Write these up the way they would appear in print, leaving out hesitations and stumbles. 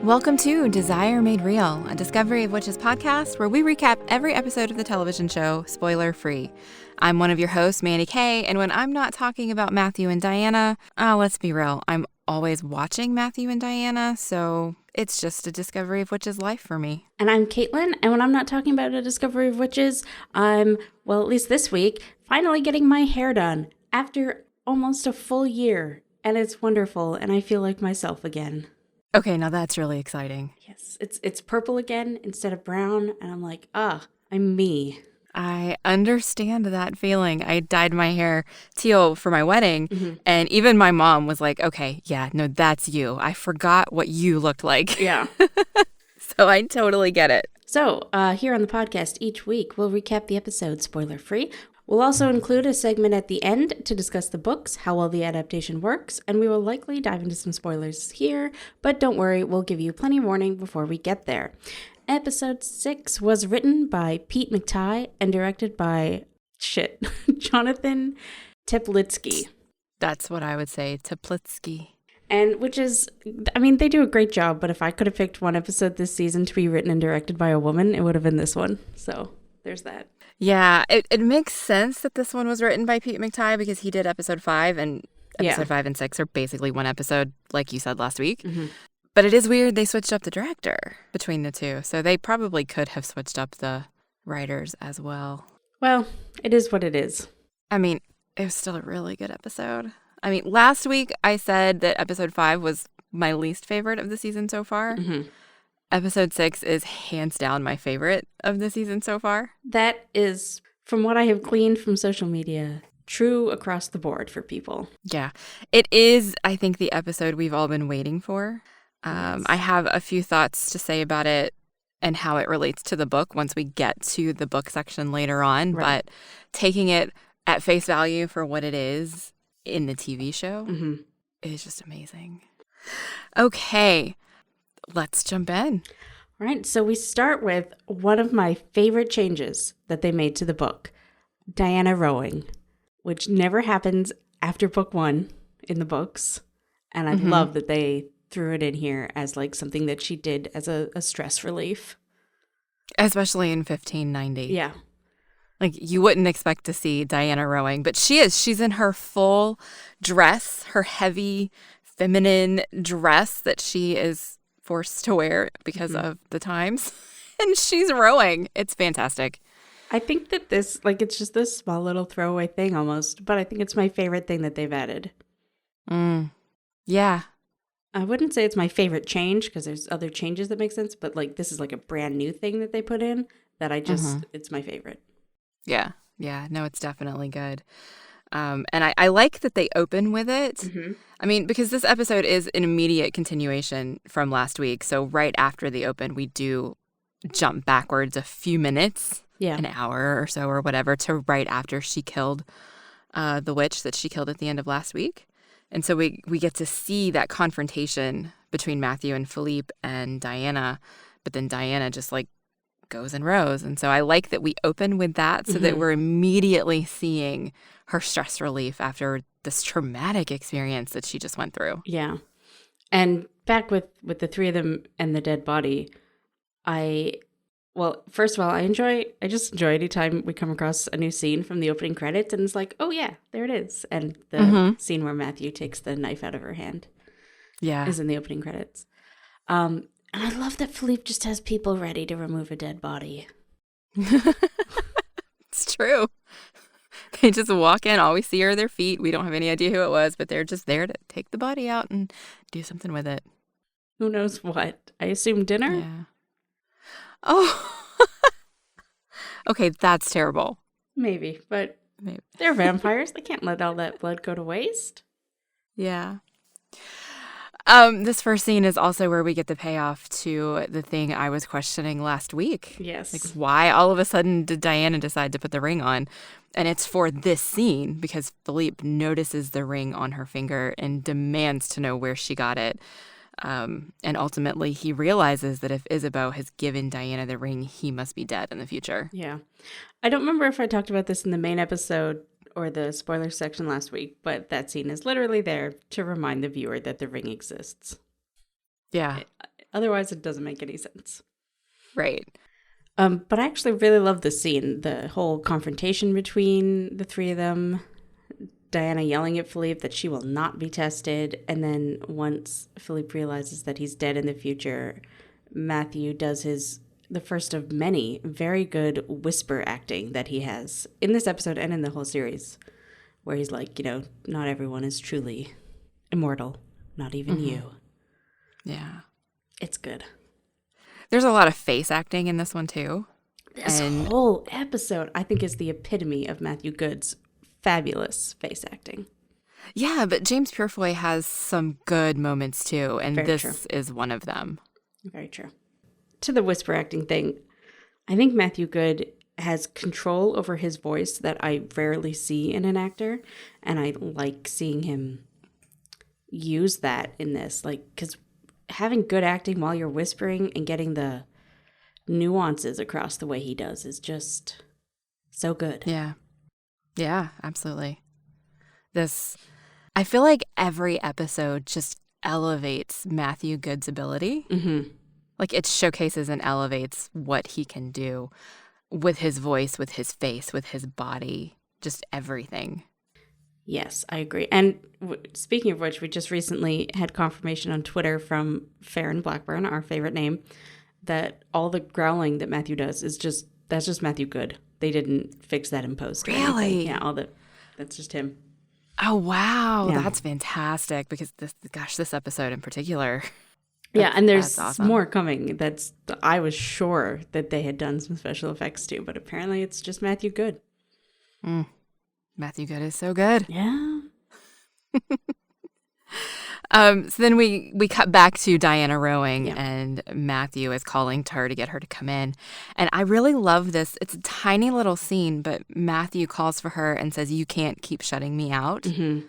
Welcome to Desire Made Real, a Discovery of Witches podcast where we recap every episode of the television show, spoiler-free. I'm one of your hosts, Mandy Kay, and when I'm not talking about Matthew and Diana, let's be real, I'm always watching Matthew and Diana, so it's just a Discovery of Witches life for me. And I'm Caitlin, and when I'm not talking about a Discovery of Witches, I'm, well, at least this week, finally getting my hair done after almost a full year, and it's wonderful, and I feel like myself again. Okay, now that's really exciting. Yes, it's purple again instead of brown, and I'm like, I'm me. I understand that feeling. I dyed my hair teal for my wedding, and even my mom was like, okay, yeah, no, that's you. I forgot what you looked like. Yeah. So I totally get it. So here on the podcast each week, we'll recap the episode spoiler-free. We'll also include a segment at the end to discuss the books, how well the adaptation works, and we will likely dive into some spoilers here, but don't worry, we'll give you plenty of warning before we get there. Episode 6 was written by Pete McTighe and directed by, Jonathan Teplitsky. That's what I would say, Teplitsky. And which is, I mean, they do a great job, but if I could have picked one episode this season to be written and directed by a woman, it would have been this one. So there's that. Yeah, it makes sense that this one was written by Pete McTighe because he did episode 5, and episode 5 and 6 are basically one episode, like you said last week. Mm-hmm. But it is weird they switched up the director between the two, so they probably could have switched up the writers as well. Well, it is what it is. I mean, it was still a really good episode. I mean, last week I said that episode 5 was my least favorite of the season so far. Mm-hmm. Episode 6 is hands down my favorite of the season so far. That is, from what I have gleaned from social media, true across the board for people. Yeah. It is, I think, the episode we've all been waiting for. Yes. I have a few thoughts to say about it and how it relates to the book once we get to the book section later on. Right. But taking it at face value for what it is in the TV show is just amazing. Okay. Let's jump in. All right, so we start with one of my favorite changes that they made to the book, Diana rowing, which never happens after book 1 in the books. And I love that they threw it in here as like something that she did as a stress relief. Especially in 1590. Yeah. Like, you wouldn't expect to see Diana rowing, but she is. She's in her full dress, her heavy feminine dress that she is forced to wear because of the times, and she's rowing. It's fantastic. I think that this, like, it's just this small little throwaway thing almost, but I think it's my favorite thing that they've added. Yeah. I wouldn't say it's my favorite change because there's other changes that make sense, but like this is like a brand new thing that they put in that I just, it's my favorite. Yeah. Yeah. No, it's definitely good. And I like that they open with it. I mean, because this episode is an immediate continuation from last week. So right after the open, we do jump backwards a few minutes, an hour or so or whatever, to right after she killed the witch that she killed at the end of last week. And so we get to see that confrontation between Matthew and Philippe and Diana. But then Diana just like goes and rows. And so I like that we open with that so that we're immediately seeing her stress relief after this traumatic experience that she just went through. Yeah. And back with the three of them and the dead body, first of all, I just enjoy anytime we come across a new scene from the opening credits and it's like, oh yeah, there it is. And the scene where Matthew takes the knife out of her hand is in the opening credits. And I love that Philippe just has people ready to remove a dead body. It's true. They just walk in. All we see are their feet. We don't have any idea who it was, but they're just there to take the body out and do something with it. Who knows what? I assume dinner? Yeah. Oh. Okay, that's terrible. Maybe, but they're vampires. They can't let all that blood go to waste. Yeah. This first scene is also where we get the payoff to the thing I was questioning last week. Yes. Like, why all of a sudden did Diana decide to put the ring on? And it's for this scene because Philippe notices the ring on her finger and demands to know where she got it. And ultimately, he realizes that if Isabeau has given Diana the ring, he must be dead in the future. Yeah. I don't remember if I talked about this in the main episode or the spoiler section last week, but that scene is literally there to remind the viewer that the ring exists. Yeah. Otherwise, it doesn't make any sense. Right. But I actually really love this scene. The whole confrontation between the three of them. Diana yelling at Philippe that she will not be tested. And then once Philippe realizes that he's dead in the future, Matthew does the first of many very good whisper acting that he has in this episode and in the whole series, where he's like, not everyone is truly immortal, not even you. Yeah. It's good. There's a lot of face acting in this one, too. This whole episode, I think, is the epitome of Matthew Goode's fabulous face acting. Yeah, but James Purefoy has some good moments, too, and Very this true. is one of them. Very true. To the whisper acting thing, I think Matthew Goode has control over his voice that I rarely see in an actor, and I like seeing him use that in this, because having good acting while you're whispering and getting the nuances across the way he does is just so good. Yeah, absolutely. I feel like every episode just elevates Matthew Goode's ability. Mm-hmm. Like, it showcases and elevates what he can do with his voice, with his face, with his body, just everything. Yes, I agree. And speaking of which, we just recently had confirmation on Twitter from Farron Blackburn, our favorite name, that all the growling that Matthew does that's just Matthew Goode. They didn't fix that in post. Really? Yeah, that's just him. Oh, wow. Yeah. That's fantastic because this episode in particular. Yeah, and there's awesome. more coming. I was sure that they had done some special effects too, but apparently it's just Matthew Goode. Matthew Goode is so good. Yeah. So then we cut back to Diana rowing, and Matthew is calling to her to get her to come in. And I really love this. It's a tiny little scene, but Matthew calls for her and says, "You can't keep shutting me out." Mm-hmm.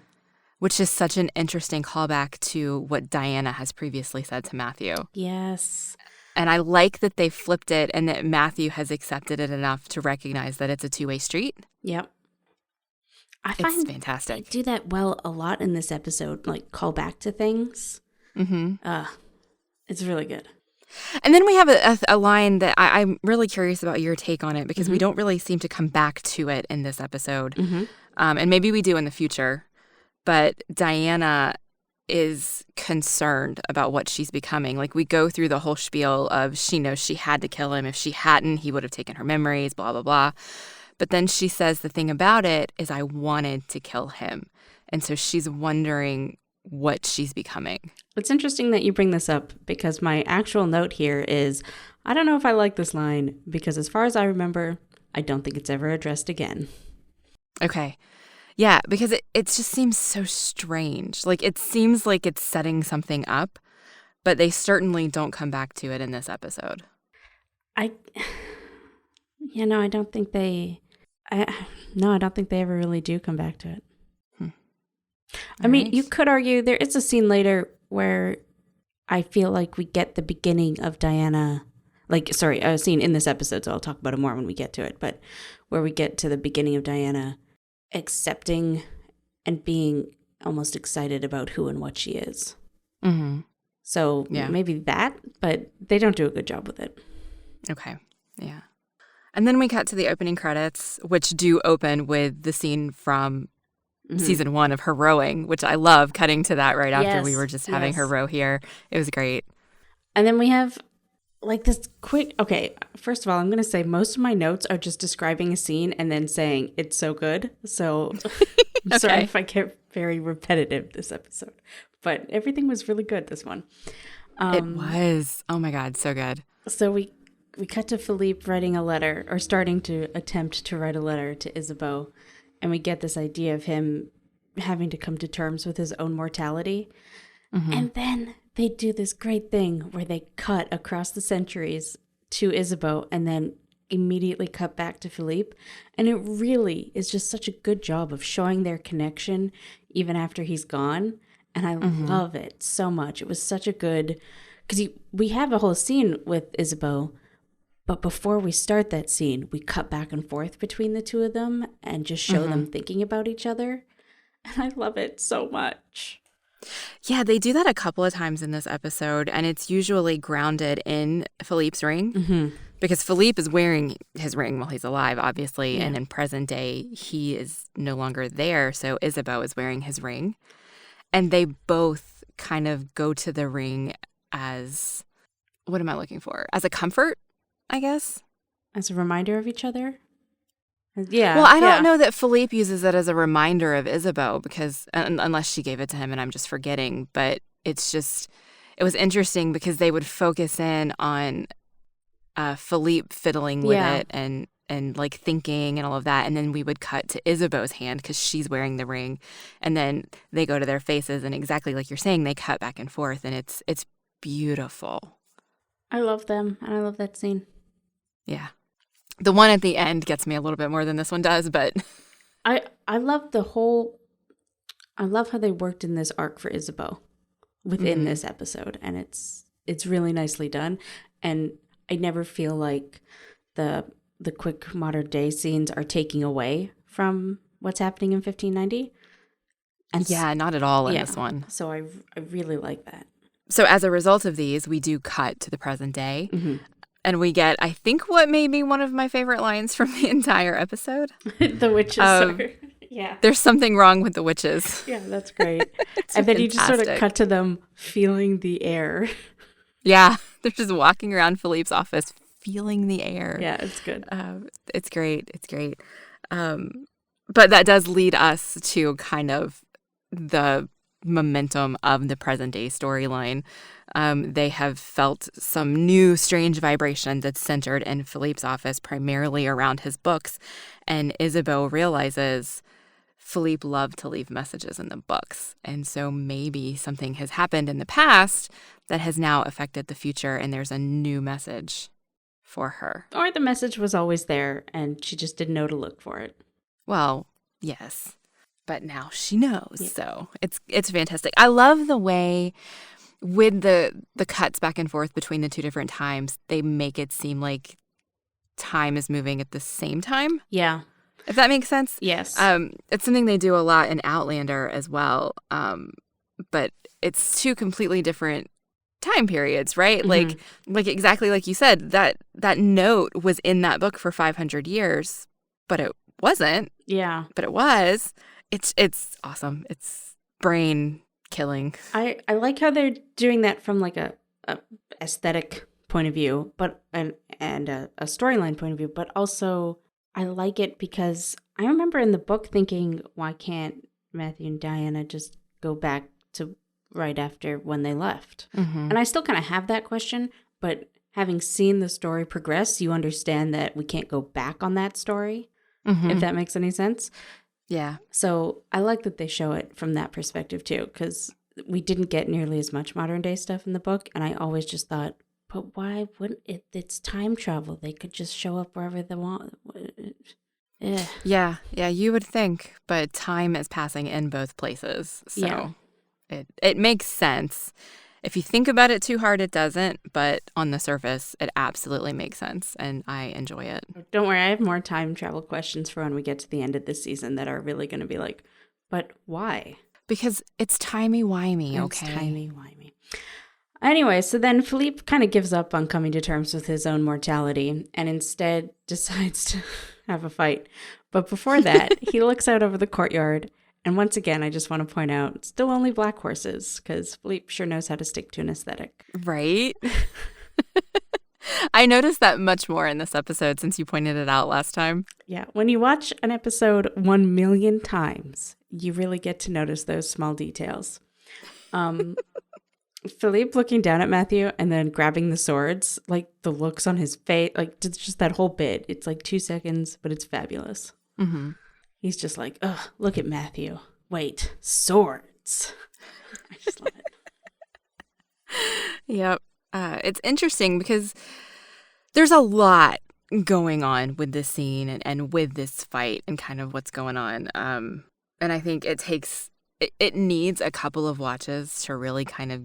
Which is such an interesting callback to what Diana has previously said to Matthew. Yes. And I like that they flipped it and that Matthew has accepted it enough to recognize that it's a two-way street. Yep. It's fantastic. They do that well a lot in this episode, like call back to things. Mm-hmm. It's really good. And then we have a line that I'm really curious about your take on it because we don't really seem to come back to it in this episode. Mm-hmm. And maybe we do in the future. But Diana is concerned about what she's becoming. Like, we go through the whole spiel of she knows she had to kill him. If she hadn't, he would have taken her memories, blah, blah, blah. But then she says the thing about it is I wanted to kill him. And so she's wondering what she's becoming. It's interesting that you bring this up because my actual note here is I don't know if I like this line because as far as I remember, I don't think it's ever addressed again. Okay. Yeah, because it just seems so strange. Like, it seems like it's setting something up, but they certainly don't come back to it in this episode. I don't think they ever really do come back to it. I mean, you could argue there is a scene later where I feel like we get the beginning of Diana, a scene in this episode, so I'll talk about it more when we get to it, but where we get to the beginning of Diana accepting and being almost excited about who and what she is. Mm-hmm. So maybe that, but they don't do a good job with it. Okay, yeah. And then we cut to the opening credits, which do open with the scene from season 1 of her rowing, which I love, cutting to that right after we were just having her row here. It was great. And then we have this quick, okay, first of all, I'm going to say most of my notes are just describing a scene and then saying it's so good. So I'm sorry if I get very repetitive this episode, but everything was really good this one. It was. Oh my God, so good. So we cut to Philippe writing a letter or starting to attempt to write a letter to Isabeau. And we get this idea of him having to come to terms with his own mortality. Mm-hmm. And then they do this great thing where they cut across the centuries to Isabeau and then immediately cut back to Philippe. And it really is just such a good job of showing their connection even after he's gone. And I love it so much. It was such a good, because we have a whole scene with Isabeau, but before we start that scene, we cut back and forth between the two of them and just show them thinking about each other. And I love it so much. Yeah, they do that a couple of times in this episode, and it's usually grounded in Philippe's ring because Philippe is wearing his ring while he's alive, obviously, and in present day, he is no longer there, so Isabeau is wearing his ring. And they both kind of go to the ring as, what am I looking for? As a comfort, I guess? As a reminder of each other? Yeah. Well, I don't know that Philippe uses it as a reminder of Isabeau because, unless she gave it to him and I'm just forgetting, but it was interesting because they would focus in on Philippe fiddling with it and like thinking and all of that. And then we would cut to Isabeau's hand because she's wearing the ring. And then they go to their faces and exactly like you're saying, they cut back and forth and it's beautiful. I love them and I love that scene. Yeah. The one at the end gets me a little bit more than this one does, but I love I love how they worked in this arc for Isabeau within this episode, and it's really nicely done. And I never feel like the quick modern day scenes are taking away from what's happening in 1590. And yeah, not at all in this one. So I really like that. So as a result of these, we do cut to the present day. And we get, I think, what may be one of my favorite lines from the entire episode. The witches are, yeah. There's something wrong with the witches. Yeah, that's great. And then you just sort of cut to them feeling the air. Yeah, they're just walking around Philippe's office feeling the air. Yeah, it's good. It's great. It's great. But that does lead us to kind of the momentum of the present day storyline. They have felt some new strange vibration that's centered in Philippe's office, primarily around his books. And Isabeau realizes Philippe loved to leave messages in the books. And so maybe something has happened in the past that has now affected the future, and there's a new message for her. Or the message was always there, and she just didn't know to look for it. Well, yes. But now she knows. Yeah. So it's fantastic. I love the way with the cuts back and forth between the two different times, they make it seem like time is moving at the same time. Yeah. If that makes sense. Yes. It's something they do a lot in Outlander as well. But it's two completely different time periods, right? Like exactly like you said, that note was in that book for 500 years, but it wasn't. Yeah. But it was. It's awesome. It's brain killing. I like how they're doing that from like a aesthetic point of view, but and a storyline point of view, but also I like it because I remember in the book thinking, why can't Matthew and Diana just go back to right after when they left? And I still kind of have that question, but having seen the story progress, you understand that we can't go back on that story, if that makes any sense. Yeah. So I like that they show it from that perspective too, because we didn't get nearly as much modern day stuff in the book. And I always just thought, but why wouldn't it? It's time travel. They could just show up wherever they want. Yeah, you would think, but time is passing in both places. So it makes sense. If you think about it too hard, it doesn't. But on the surface, it absolutely makes sense. And I enjoy it. Don't worry. I have more time travel questions for when we get to the end of this season that are really going to be like, but why? Because it's timey-wimey, okay? It's timey-wimey. Anyway, so then Philippe kind of gives up on coming to terms with his own mortality and instead decides to have a fight. But before that, he looks out over the courtyard. And once again, I just want to point out, still only black horses, because Philippe sure knows how to stick to an aesthetic. Right? I noticed that much more in this episode since you pointed it out last time. Yeah. When you watch an episode 1 million times, you really get to notice those small details. Philippe looking down at Matthew and then grabbing the swords, like the looks on his face, like just that whole bit. It's like 2 seconds, but it's fabulous. He's just like, ugh, look at Matthew. Wait, swords. I just love it. Yep. It's interesting because there's a lot going on with this scene and with this fight and kind of what's going on. And I think it needs a couple of watches to really kind of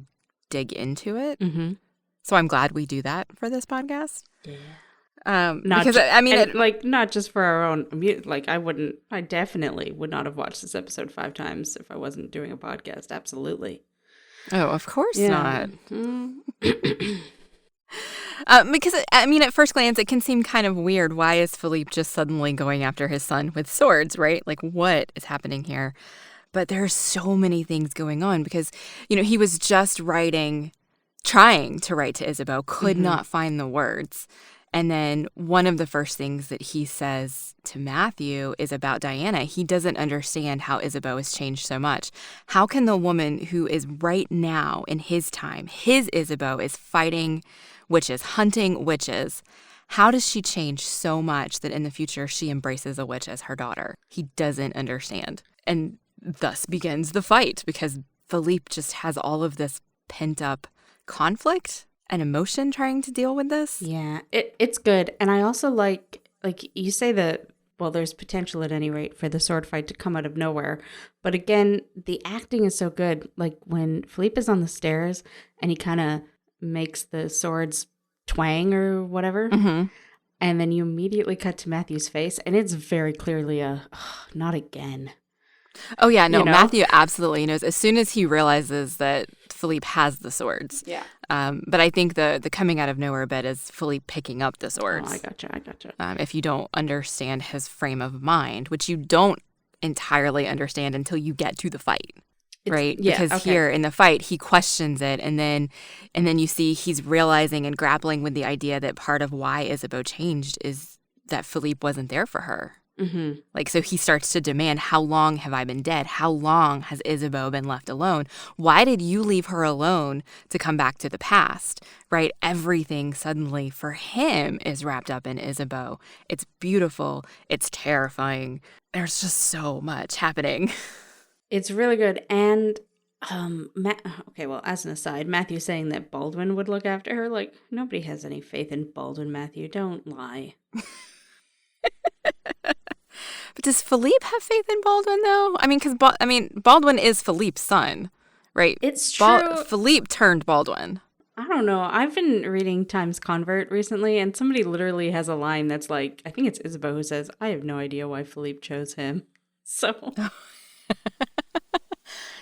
dig into it. So I'm glad we do that for this podcast. Yeah. Not just for our own, like I definitely would not have watched this episode 5 times if I wasn't doing a podcast. Absolutely. Oh, of course Yeah. not. Because, I mean, at first glance, it can seem kind of weird. Why is Philippe just suddenly going after his son with swords, right? Like, what is happening here? But there are so many things going on because, he was just trying to write to Isabeau, could not find the words. And then one of the first things that he says to Matthew is about Diana. He doesn't understand how Isabeau has changed so much. How can the woman who is right now in his time, his Isabeau is fighting witches, hunting witches, how does she change so much that in the future she embraces a witch as her daughter? He doesn't understand. And thus begins the fight because Philippe just has all of this pent up conflict and emotion trying to deal with this. Yeah, it's good. And I also like you say that, well, there's potential at any rate for the sword fight to come out of nowhere. But again, the acting is so good. Like when Philippe is on the stairs and he kind of makes the swords twang or whatever. Mm-hmm. And then you immediately cut to Matthew's face and it's very clearly not again. Oh, yeah, no, Matthew absolutely knows as soon as he realizes that Philippe has the swords. Yeah. But I think the coming out of nowhere bit is Philippe picking up the swords. Oh, I gotcha. If you don't understand his frame of mind, which you don't entirely understand until you get to the fight, right? Yeah, because here in the fight, he questions it. And then you see he's realizing and grappling with the idea that part of why Isabeau changed is that Philippe wasn't there for her. Mm-hmm. Like, so he starts to demand, how long have I been dead? How long has Isabeau been left alone? Why did you leave her alone to come back to the past, right? Everything suddenly for him is wrapped up in Isabeau. It's beautiful. It's terrifying. There's just so much happening. It's really good. And, okay, well, as an aside, Matthew saying that Baldwin would look after her, like, nobody has any faith in Baldwin, Matthew. Don't lie. But does Philippe have faith in Baldwin, though? I mean, because Baldwin is Philippe's son, right? It's true. Philippe turned Baldwin. I don't know. I've been reading Times Convert recently, and somebody literally has a line that's like, I think it's Isabeau who says, I have no idea why Philippe chose him. So.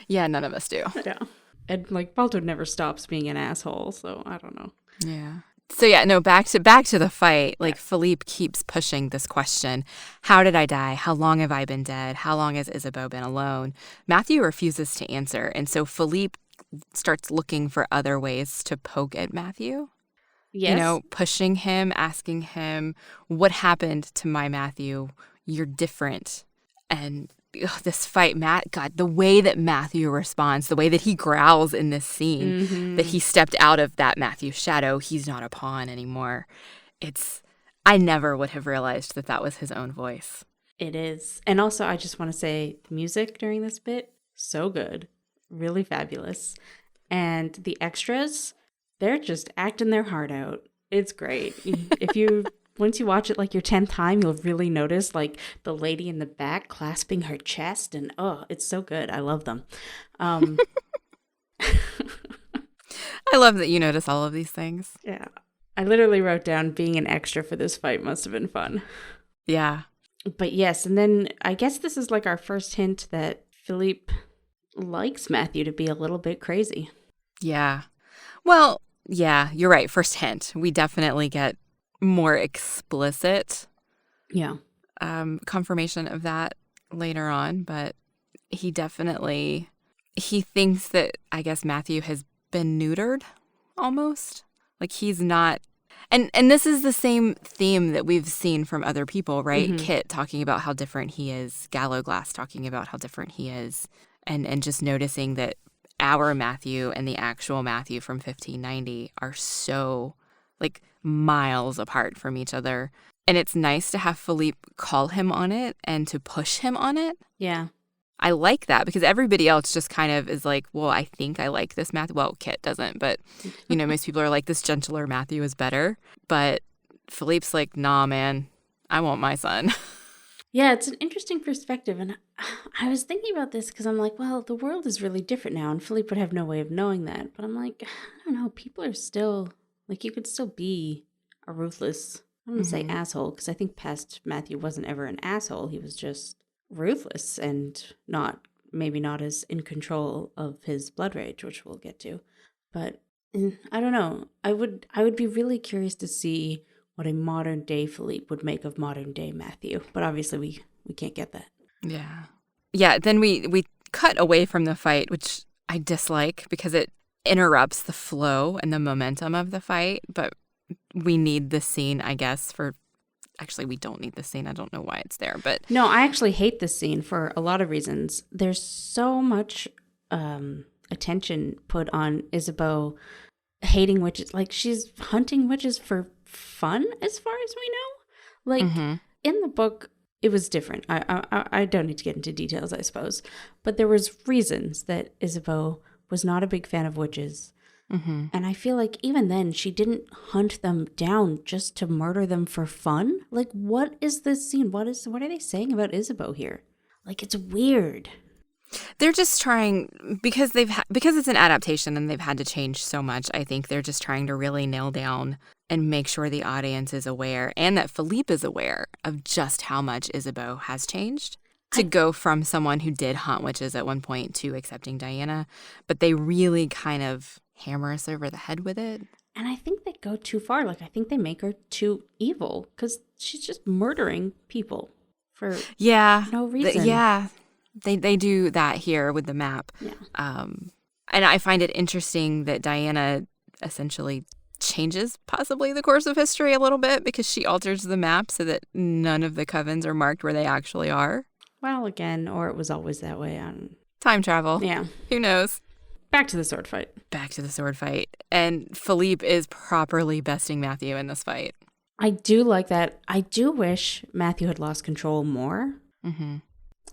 Yeah, none of us do. Yeah. And like Baldwin never stops being an asshole, so I don't know. Yeah. So yeah, no, back to the fight. Like Philippe keeps pushing this question. How did I die? How long have I been dead? How long has Isabeau been alone? Matthew refuses to answer. And so Philippe starts looking for other ways to poke at Matthew. Yes. Pushing him, asking him, what happened to my Matthew? You're different. And this fight, the way that Matthew responds, the way that he growls in this scene, that he stepped out of that Matthew shadow, he's not a pawn anymore. I never would have realized that was his own voice. It is. And also, I just want to say the music during this bit, so good. Really fabulous. And the extras, they're just acting their heart out. It's great. Once you watch it like your 10th time, you'll really notice like the lady in the back clasping her chest and it's so good. I love them. I love that you notice all of these things. Yeah. I literally wrote down being an extra for this fight must have been fun. Yeah. But yes, and then I guess this is like our first hint that Philippe likes Matthew to be a little bit crazy. Yeah. Well, yeah, you're right. First hint. We definitely get more explicit confirmation of that later on, but he thinks that, I guess, Matthew has been neutered almost. Like he's not, and this is the same theme that we've seen from other people, right? Mm-hmm. Kit talking about how different he is, Gallowglass talking about how different he is, and just noticing that our Matthew and the actual Matthew from 1590 are so like miles apart from each other. And it's nice to have Philippe call him on it and to push him on it. Yeah. I like that because everybody else just kind of is like, well, I think I like this Matthew. Well, Kit doesn't, but, most people are like, this gentler Matthew is better. But Philippe's like, nah, man, I want my son. Yeah, it's an interesting perspective. And I was thinking about this because I'm like, well, the world is really different now. And Philippe would have no way of knowing that. But I'm like, I don't know. People are still, like, you could still be a ruthless, I'm going to say asshole, because I think past Matthew wasn't ever an asshole. He was just ruthless and not maybe not as in control of his blood rage, which we'll get to. But I don't know. I would be really curious to see what a modern day Philippe would make of modern day Matthew. But obviously we can't get that. Yeah. Yeah, then we cut away from the fight, which I dislike because it interrupts the flow and the momentum of the fight. But we need this scene, I guess, for... Actually, we don't need this scene. I don't know why it's there, but... No, I actually hate this scene for a lot of reasons. There's so much attention put on Isabeau hating witches. Like, she's hunting witches for fun, as far as we know. Like, in the book, it was different. I don't need to get into details, I suppose. But there was reasons that Isabeau was not a big fan of witches. And I feel like even then, she didn't hunt them down just to murder them for fun. Like, what is this scene? What are they saying about Isabeau here? Like, it's weird. They're just trying, because because it's an adaptation and they've had to change so much. I think they're just trying to really nail down and make sure the audience is aware, and that Philippe is aware of just how much Isabeau has changed. To go from someone who did hunt witches at one point to accepting Diana, but they really kind of hammer us over the head with it. And I think they go too far. Like, I think they make her too evil because she's just murdering people for no reason. They do that here with the map. Yeah. And I find it interesting that Diana essentially changes possibly the course of history a little bit because she alters the map so that none of the covens are marked where they actually are. Well, again, or it was always that way. Time travel. Yeah. Who knows? Back to the sword fight. And Philippe is properly besting Matthew in this fight. I do like that. I do wish Matthew had lost control more.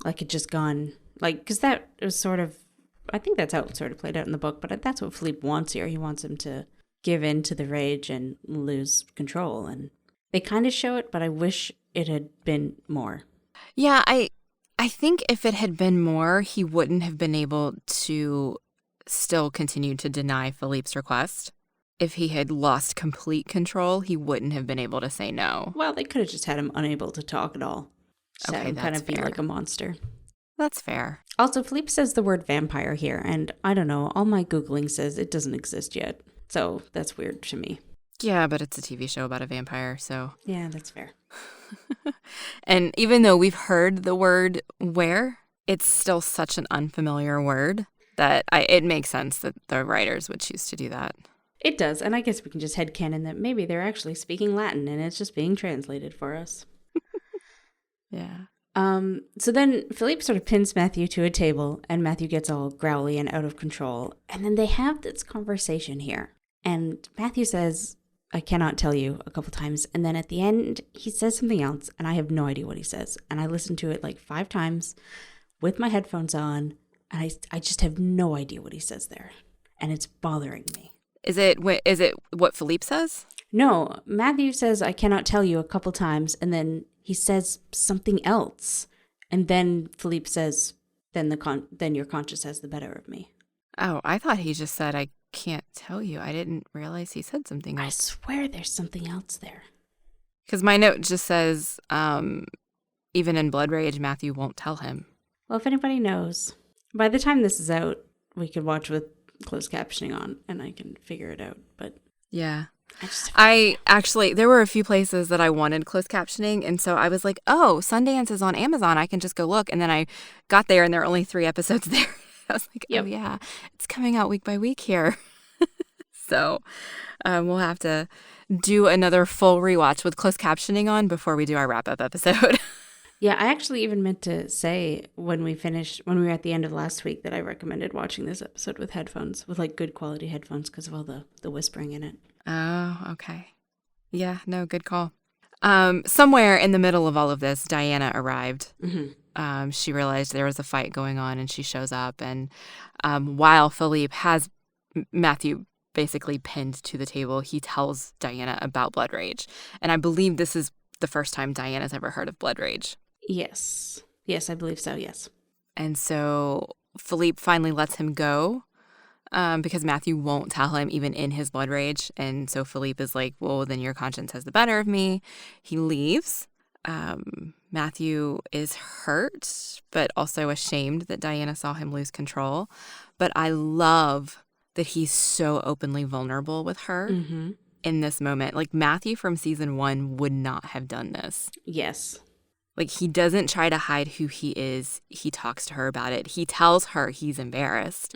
Like, it just gone, like, because that was sort of, I think that's how it sort of played out in the book, but that's what Philippe wants here. He wants him to give in to the rage and lose control. And they kind of show it, but I wish it had been more. Yeah, I think if it had been more, he wouldn't have been able to still continue to deny Philippe's request. If he had lost complete control, he wouldn't have been able to say no. Well, they could have just had him unable to talk at all. Just okay, had him that's kind of fair. be like a monster. That's fair. Also, Philippe says the word vampire here, and I don't know, all my Googling says it doesn't exist yet. So that's weird to me. Yeah, but it's a TV show about a vampire, so... Yeah, that's fair. And even though we've heard the word were, it's still such an unfamiliar word that it makes sense that the writers would choose to do that. It does, and I guess we can just headcanon that maybe they're actually speaking Latin and it's just being translated for us. Yeah. So then Philippe sort of pins Matthew to a table, and Matthew gets all growly and out of control. And then they have this conversation here. And Matthew says, I cannot tell you, a couple times. And then at the end, he says something else, and I have no idea what he says. And I listened to it like 5 times with my headphones on, and I just have no idea what he says there. And it's bothering me. Is it what Philippe says? No, Matthew says, I cannot tell you a couple times, and then he says something else. And then Philippe says, then your conscience has the better of me. Oh, I thought he just said, I can't tell you. I didn't realize he said something else. I swear there's something else there. Because my note just says, even in blood rage, Matthew won't tell him. Well, if anybody knows, by the time this is out, we could watch with closed captioning on, and I can figure it out. But yeah. There were a few places that I wanted closed captioning, and so I was like, oh, Sundance is on Amazon. I can just go look. And then I got there, and there are only 3 episodes there. I was like, yep. Oh, yeah, it's coming out week by week here. So we'll have to do another full rewatch with closed captioning on before we do our wrap-up episode. Yeah, I actually even meant to say when we were at the end of last week, that I recommended watching this episode with headphones, with like good quality headphones because of all the whispering in it. Oh, okay. Yeah, no, good call. Somewhere in the middle of all of this, Diana arrived. Mm-hmm. She realized there was a fight going on, and she shows up. And while Philippe has Matthew basically pinned to the table, he tells Diana about blood rage. And I believe this is the first time Diana's ever heard of blood rage. Yes. Yes, I believe so, yes. And so Philippe finally lets him go. Because Matthew won't tell him even in his blood rage. And so Philippe is like, well, then your conscience has the better of me. He leaves. Matthew is hurt, but also ashamed that Diana saw him lose control. But I love that he's so openly vulnerable with her in this moment. Like, Matthew from season 1 would not have done this. Yes. Like, he doesn't try to hide who he is. He talks to her about it. He tells her he's embarrassed,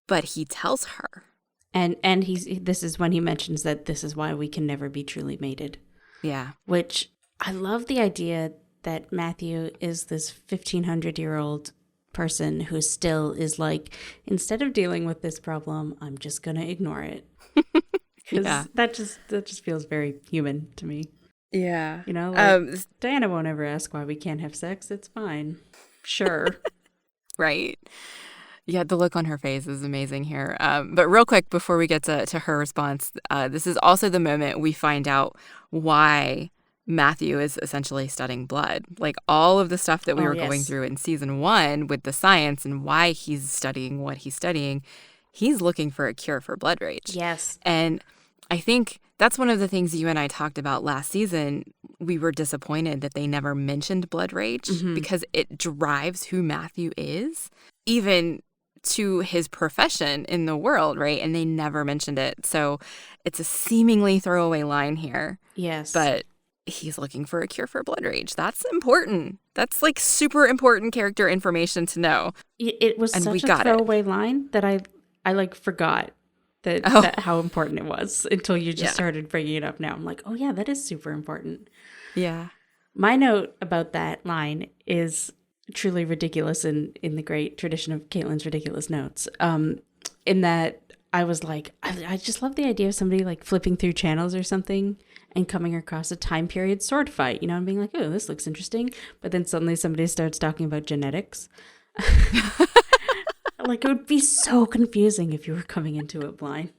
but he tells her. And this is when he mentions that this is why we can never be truly mated. Yeah. Which I love the idea that Matthew is this 1,500-year-old person who still is like, instead of dealing with this problem, I'm just going to ignore it. Because that just feels very human to me. Yeah. You know, like, Diana won't ever ask why we can't have sex. It's fine. Sure. Right. Yeah, the look on her face is amazing here. But real quick, before we get to her response, this is also the moment we find out why Matthew is essentially studying blood. Like, all of the stuff that we were going through in season 1 with the science and why he's studying what he's studying, he's looking for a cure for blood rage. Yes. And I think that's one of the things you and I talked about last season. We were disappointed that they never mentioned blood rage because it drives who Matthew is, even to his profession in the world, right? And they never mentioned it. So it's a seemingly throwaway line here. Yes. But he's looking for a cure for blood rage. That's important. That's like super important character information to know. It was such a throwaway line that I like forgot that how important it was until you just started bringing it up now. I'm like, oh yeah, that is super important. Yeah. My note about that line is truly ridiculous in the great tradition of Caitlin's ridiculous notes. In that I was like, I just love the idea of somebody like flipping through channels or something and coming across a time period sword fight, you know, and being like, oh, this looks interesting. But then suddenly somebody starts talking about genetics. Like, it would be so confusing if you were coming into it blind.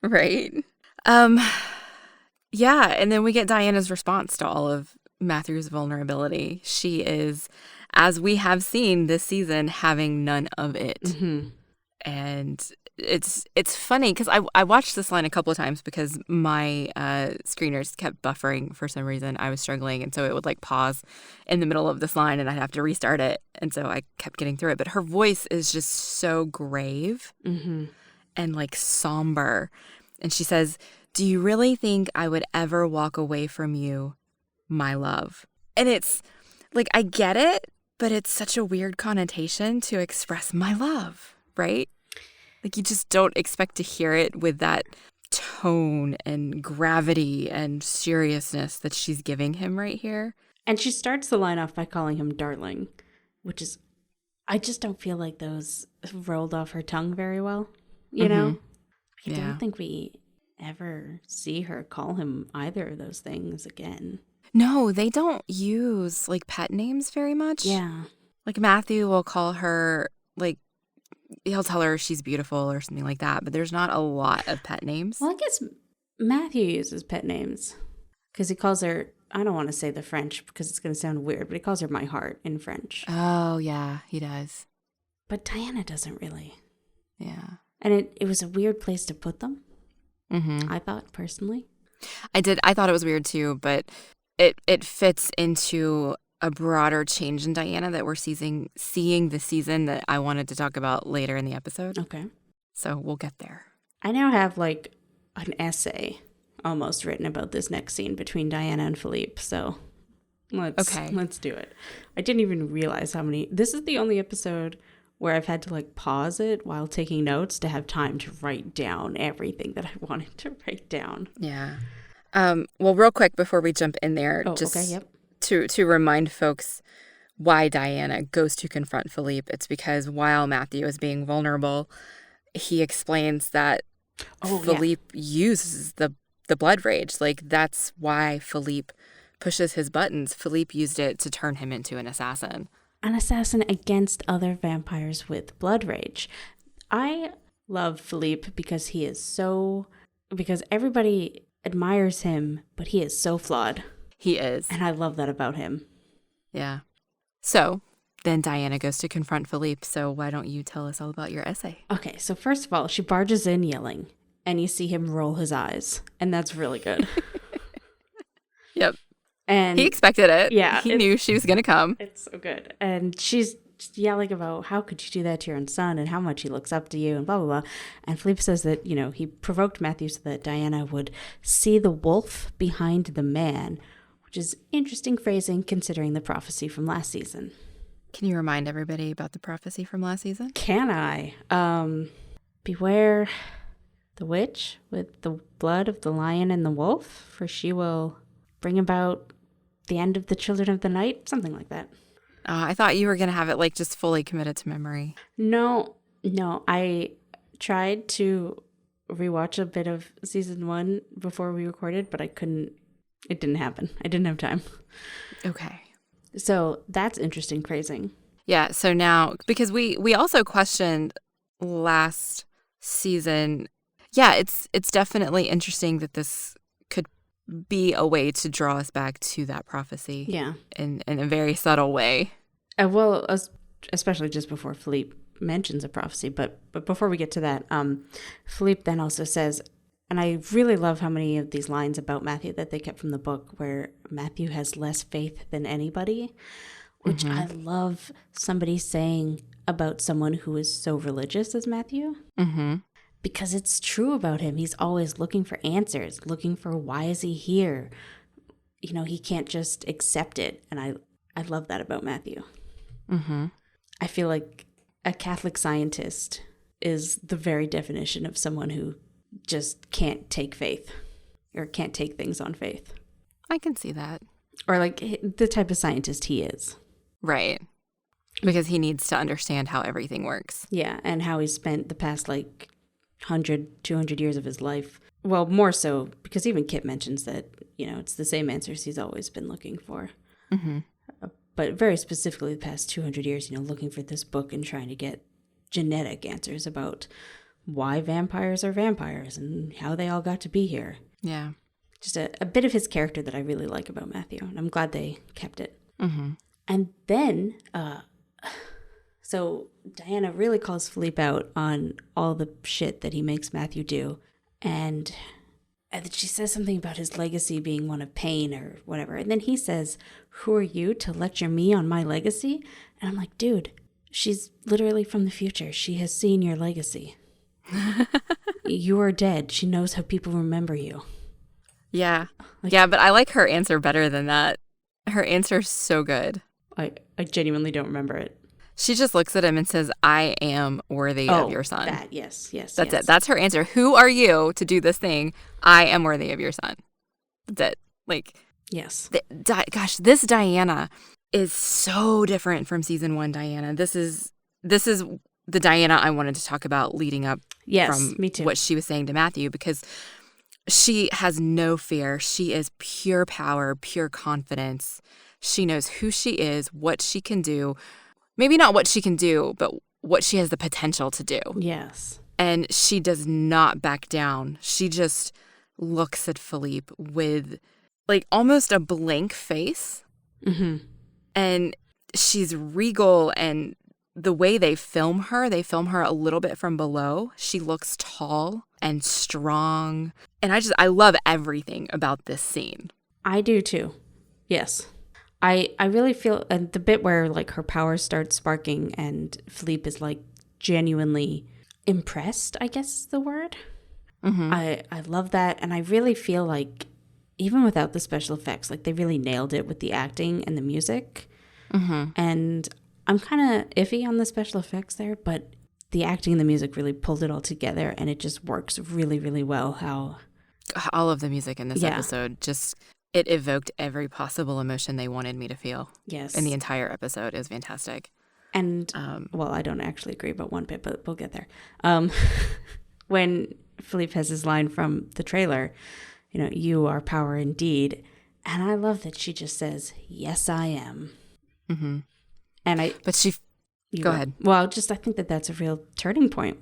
Right. Yeah. And then we get Diana's response to all of Matthew's vulnerability. She is, as we have seen this season, having none of it. And it's funny because I watched this line a couple of times because my screeners kept buffering for some reason. I was struggling, and so it would like pause in the middle of this line and I'd have to restart it, and so I kept getting through it. But her voice is just so grave and like somber, and she says, "Do you really think I would ever walk away from you, my love?" And it's like, I get it, but it's such a weird connotation to express my love, right? Like, you just don't expect to hear it with that tone and gravity and seriousness that she's giving him right here. And she starts the line off by calling him darling, which is, I just don't feel like those rolled off her tongue very well, you know? I don't think we ever see her call him either of those things again. No, they don't use, like, pet names very much. Yeah. Like, Matthew will call her, like, he'll tell her she's beautiful or something like that, but there's not a lot of pet names. Well, I guess Matthew uses pet names because he calls her, I don't want to say the French because it's going to sound weird, but he calls her my heart in French. Oh, yeah, he does. But Diana doesn't really. Yeah. And it was a weird place to put them, I thought, personally. I thought it was weird too, but it fits into a broader change in Diana that we're seeing this season that I wanted to talk about later in the episode. Okay. So we'll get there. I now have like an essay almost written about this next scene between Diana and Philippe. So let's do it. I didn't even realize how many. This is the only episode where I've had to like pause it while taking notes to have time to write down everything that I wanted to write down. Yeah. Well, real quick before we jump in there, to remind folks why Diana goes to confront Philippe. It's because while Matthew is being vulnerable, he explains that Philippe uses the blood rage. Like, that's why Philippe pushes his buttons. Philippe used it to turn him into an assassin. An assassin against other vampires with blood rage. I love Philippe because because everybody admires him, but he is so flawed. He is. And I love that about him. Yeah. So then Diana goes to confront Philippe. So why don't you tell us all about your essay? Okay. So first of all, she barges in yelling and you see him roll his eyes. And that's really good. Yep. And he expected it. Yeah. He knew she was going to come. It's so good. And she's yelling about how could you do that to your own son and how much he looks up to you and blah, blah, blah. And Philippe says that, he provoked Matthew so that Diana would see the wolf behind the man, which is interesting phrasing considering the prophecy from last season. Can you remind everybody about the prophecy from last season? Can I? Beware the witch with the blood of the lion and the wolf, for she will bring about the end of the children of the night, something like that. I thought you were going to have it just fully committed to memory. No. I tried to rewatch a bit of season 1 before we recorded, but I couldn't. It didn't happen. I didn't have time. Okay. So that's interesting phrasing. Yeah. So now, because we also questioned last season. Yeah, it's definitely interesting that this could be a way to draw us back to that prophecy. Yeah. In a very subtle way. Well, especially just before Philippe mentions a prophecy. But before we get to that, Philippe then also says, and I really love how many of these lines about Matthew that they kept from the book, where Matthew has less faith than anybody, which I love somebody saying about someone who is so religious as Matthew. Mm-hmm. Because it's true about him. He's always looking for answers, looking for why is he here? He can't just accept it. And I love that about Matthew. Mm-hmm. I feel like a Catholic scientist is the very definition of someone who just can't take faith or can't take things on faith. I can see that. Or the type of scientist he is. Right. Because he needs to understand how everything works. Yeah, and how he spent the past 100, 200 years of his life. Well, more so because even Kit mentions that, it's the same answers he's always been looking for. Mm-hmm. But very specifically the past 200 years, looking for this book and trying to get genetic answers about why vampires are vampires and how they all got to be here. Yeah. Just a bit of his character that I really like about Matthew. And I'm glad they kept it. Mm-hmm. And then, so Diana really calls Philippe out on all the shit that he makes Matthew do. And she says something about his legacy being one of pain or whatever. And then he says, "Who are you to lecture me on my legacy?" And I'm like, dude, she's literally from the future. She has seen your legacy. You are dead. She knows how people remember you. Yeah. Yeah, but I like her answer better than that. Her answer's so good. I genuinely don't remember it. She just looks at him and says, "I am worthy of your son." Yes. That's it. That's her answer. Who are you to do this thing? I am worthy of your son. That's it. Yes. Gosh, this Diana is so different from season 1 Diana. This is the Diana I wanted to talk about leading up from me too. What she was saying to Matthew, because she has no fear. She is pure power, pure confidence. She knows who she is, what she can do. Maybe not what she can do, but what she has the potential to do. Yes. And she does not back down. She just looks at Philippe with almost a blank face. Mm-hmm. And she's regal, and the way they film her a little bit from below. She looks tall and strong. And I love everything about this scene. I do too. Yes. I really feel, and the bit where her power starts sparking and Philippe is genuinely impressed, I guess is the word. Mm-hmm. I love that. And I really feel even without the special effects, they really nailed it with the acting and the music. Mm-hmm. And I'm kind of iffy on the special effects there, but the acting and the music really pulled it all together, and it just works really, really well. How all of the music in this episode it evoked every possible emotion they wanted me to feel. Yes. In the entire episode. It was fantastic. And, well, I don't actually agree about one bit, but we'll get there. When Philippe has his line from the trailer, "You are power indeed." And I love that she just says, "Yes, I am." Mm-hmm. And But she... Go ahead. Well, I think that's a real turning point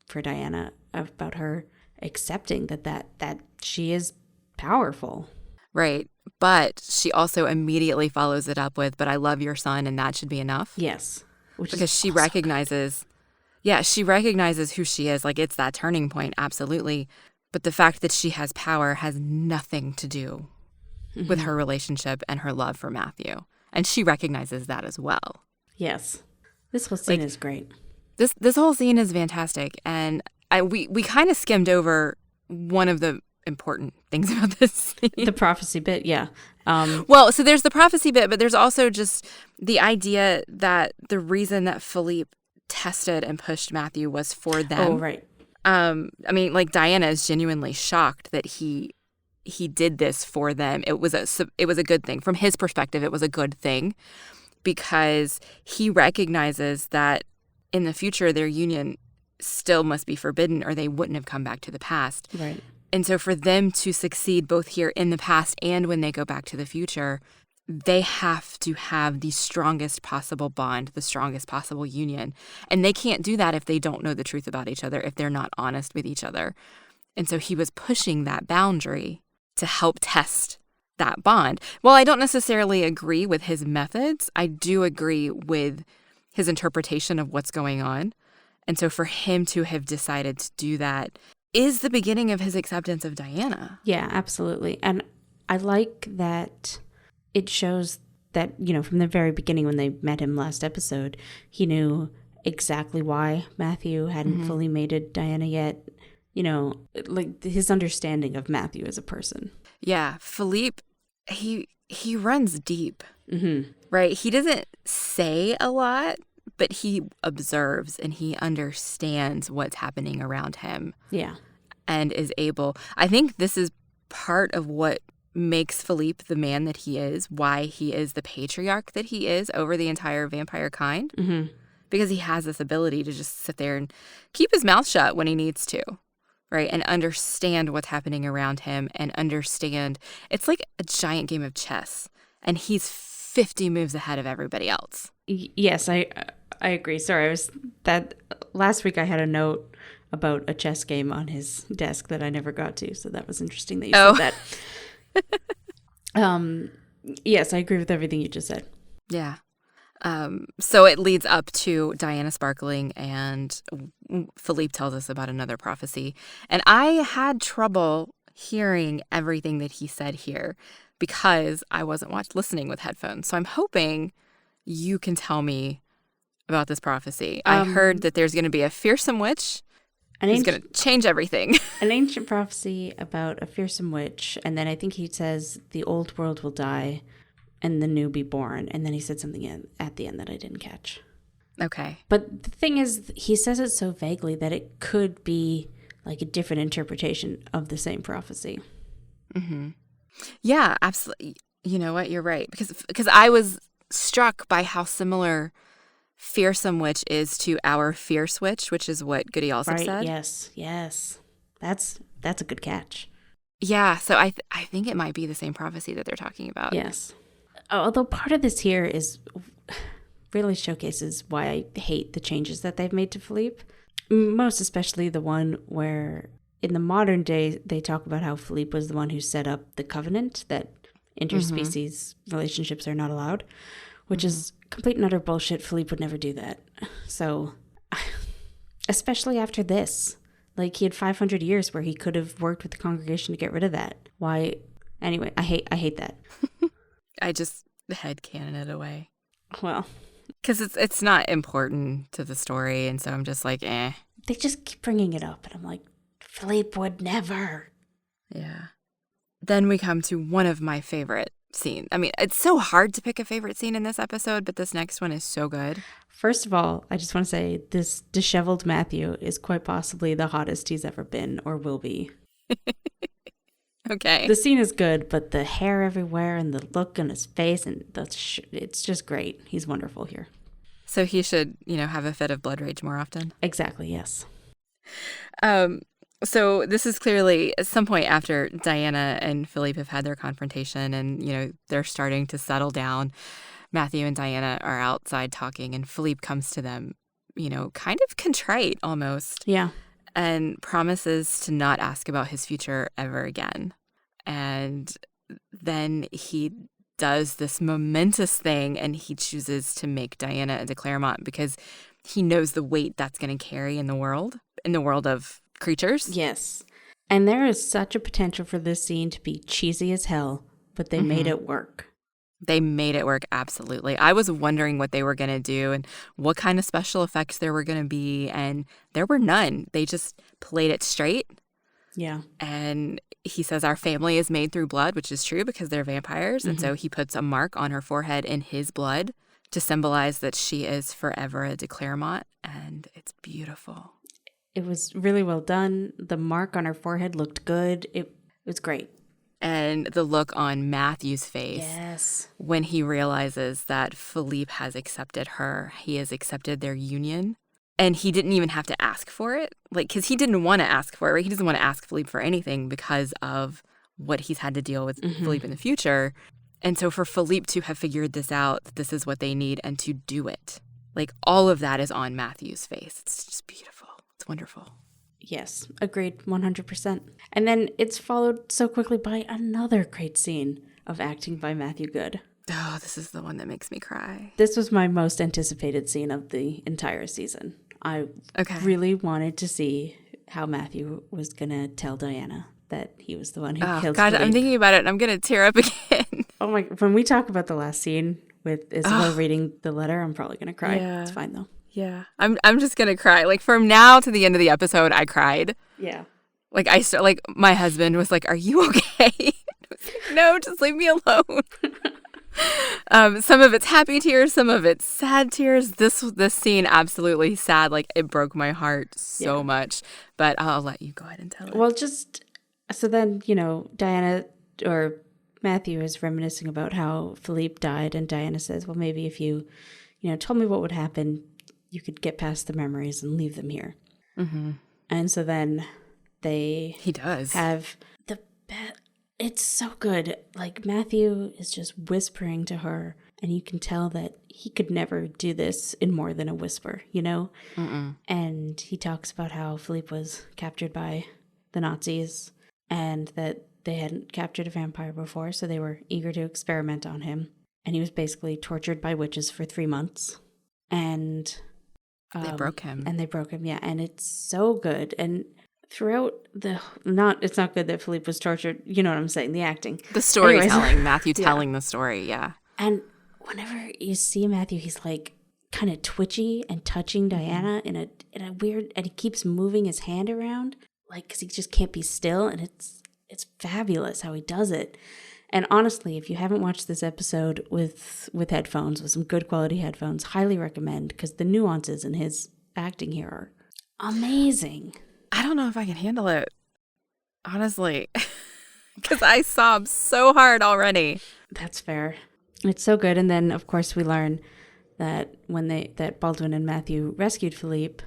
for Diana, about her accepting that she is powerful. Right. But she also immediately follows it up with, "But I love your son, and that should be enough." Yes. Because she recognizes, she recognizes who she is. It's that turning point, absolutely. But the fact that she has power has nothing to do with her relationship and her love for Matthew. And she recognizes that as well. Yes. This whole scene is great. This whole scene is fantastic. And we kind of skimmed over one of the important things about this scene. The prophecy bit, yeah. Well, so there's the prophecy bit, but there's also just the idea that the reason that Philippe tested and pushed Matthew was for them. Oh, right. I mean, like, Diana is genuinely shocked that he did this for them. It was a good thing. From his perspective, it was a good thing because he recognizes that in the future, their union still must be forbidden or they wouldn't have come back to the past. Right. And so for them to succeed both here in the past and when they go back to the future, they have to have the strongest possible bond, the strongest possible union. And they can't do that if they don't know the truth about each other, if they're not honest with each other. And so he was pushing that boundary to help test that bond. While I don't necessarily agree with his methods, I do agree with his interpretation of what's going on. And so for him to have decided to do that is the beginning of his acceptance of Diana. Yeah, absolutely. And I like that it shows that, you know, from the very beginning when they met him last episode, he knew exactly why Matthew hadn't fully mated Diana yet. You know, like his understanding of Matthew as a person. Yeah, Philippe, he runs deep, right? He doesn't say a lot, but he observes and he understands what's happening around him. Yeah. And is able, I think this is part of what makes Philippe the man that he is, why he is the patriarch that he is over the entire vampire kind. Because he has this ability to just sit there and keep his mouth shut when he needs to, right? And understand what's happening around him and understand. It's like a giant game of chess, and he's 50 moves ahead of everybody else. Yes, I agree. Sorry, last week I had a note about a chess game on his desk that I never got to, so that was interesting that you said that. Yes, I agree with everything you just said. Yeah. So it leads up to Diana sparkling, and Philippe tells us about another prophecy. And I had trouble hearing everything that he said here because I wasn't listening with headphones. So I'm hoping you can tell me about this prophecy. I heard that there's going to be a fearsome witch who's going to change everything. An ancient prophecy about a fearsome witch, and then I think he says the old world will die and the new be born. And then he said something at the end that I didn't catch. Okay. But the thing is, he says it so vaguely that it could be like a different interpretation of the same prophecy. Yeah, absolutely. You know what? You're right. Because I was struck by how similar fearsome witch is to our fierce witch, which is what Goody Alsop said. Yes. That's a good catch. Yeah, so I think it might be the same prophecy that they're talking about. Yes. Although part of this here really showcases why I hate the changes that they've made to Philippe. Most especially the one where in the modern day, they talk about how Philippe was the one who set up the covenant that interspecies relationships are not allowed, which is complete and utter bullshit. Philippe would never do that. So, especially after this, like he had 500 years where he could have worked with the congregation to get rid of that. Why? Anyway, I hate that. I just headcanon it away. Well, because it's not important to the story, and so I'm just like, eh. They just keep bringing it up, and I'm like, Philippe would never. Yeah. Then we come to one of my favorite scenes. I mean, it's so hard to pick a favorite scene in this episode, but this next one is so good. First of all, I just want to say this disheveled Matthew is quite possibly the hottest he's ever been or will be. Okay. The scene is good, but the hair everywhere and the look on his face, and it's just great. He's wonderful here. So he should, have a fit of blood rage more often? Exactly, yes. So this is clearly at some point after Diana and Philippe have had their confrontation and, they're starting to settle down. Matthew and Diana are outside talking, and Philippe comes to them, kind of contrite almost. Yeah. And promises to not ask about his future ever again. And then he does this momentous thing, and he chooses to make Diana a declarant because he knows the weight that's going to carry in the world of creatures. Yes. And there is such a potential for this scene to be cheesy as hell, but they made it work. They made it work, absolutely. I was wondering what they were going to do and what kind of special effects there were going to be, and there were none. They just played it straight. Yeah. And he says our family is made through blood, which is true because they're vampires. And so he puts a mark on her forehead in his blood to symbolize that she is forever a de Claremont, and it's beautiful. It was really well done. The mark on her forehead looked good. It was great. And the look on Matthew's face when he realizes that Philippe has accepted her, he has accepted their union, and he didn't even have to ask for it, like, because he didn't want to ask for it, right? He doesn't want to ask Philippe for anything because of what he's had to deal with Philippe in the future. And so for Philippe to have figured this out, this is what they need, and to do it, like, all of that is on Matthew's face. It's just beautiful. It's wonderful. Yes, agreed, 100%. And then it's followed so quickly by another great scene of acting by Matthew Goode. Oh, this is the one that makes me cry. This was my most anticipated scene of the entire season. I really wanted to see how Matthew was going to tell Diana that he was the one who killed God, Philippe. I'm thinking about it and I'm going to tear up again. Oh my, when we talk about the last scene with Isabel reading the letter, I'm probably going to cry. Yeah. It's fine though. Yeah, I'm just gonna cry. Like, from now to the end of the episode, I cried. Yeah. Like, my husband was like, "Are you okay?" I was like, "No, just leave me alone." Some of it's happy tears, some of it's sad tears. This scene, absolutely sad. Like, it broke my heart so much. But I'll let you go ahead and tell it. Well, so then, Diana or Matthew is reminiscing about how Philippe died, and Diana says, "Well, maybe if you, told me what would happen, you could get past the memories and leave them here." And so then he does have the best. It's so good. Like, Matthew is just whispering to her, and you can tell that he could never do this in more than a whisper, And he talks about how Philippe was captured by the Nazis and that they hadn't captured a vampire before, so they were eager to experiment on him. And he was basically tortured by witches for 3 months. And they broke him. Yeah. And it's so good. And throughout it's not good that Philippe was tortured. You know what I'm saying? The acting. The storytelling, Matthew telling the story, yeah. And whenever you see Matthew, he's like kind of twitchy and touching Diana in a weird, and he keeps moving his hand around, like, because he just can't be still. And it's fabulous how he does it. And honestly, if you haven't watched this episode with headphones, with some good quality headphones, highly recommend, because the nuances in his acting here are amazing. I don't know if I can handle it, honestly, because I sobbed so hard already. That's fair. It's so good. And then, of course, we learn that that Baldwin and Matthew rescued Philippe,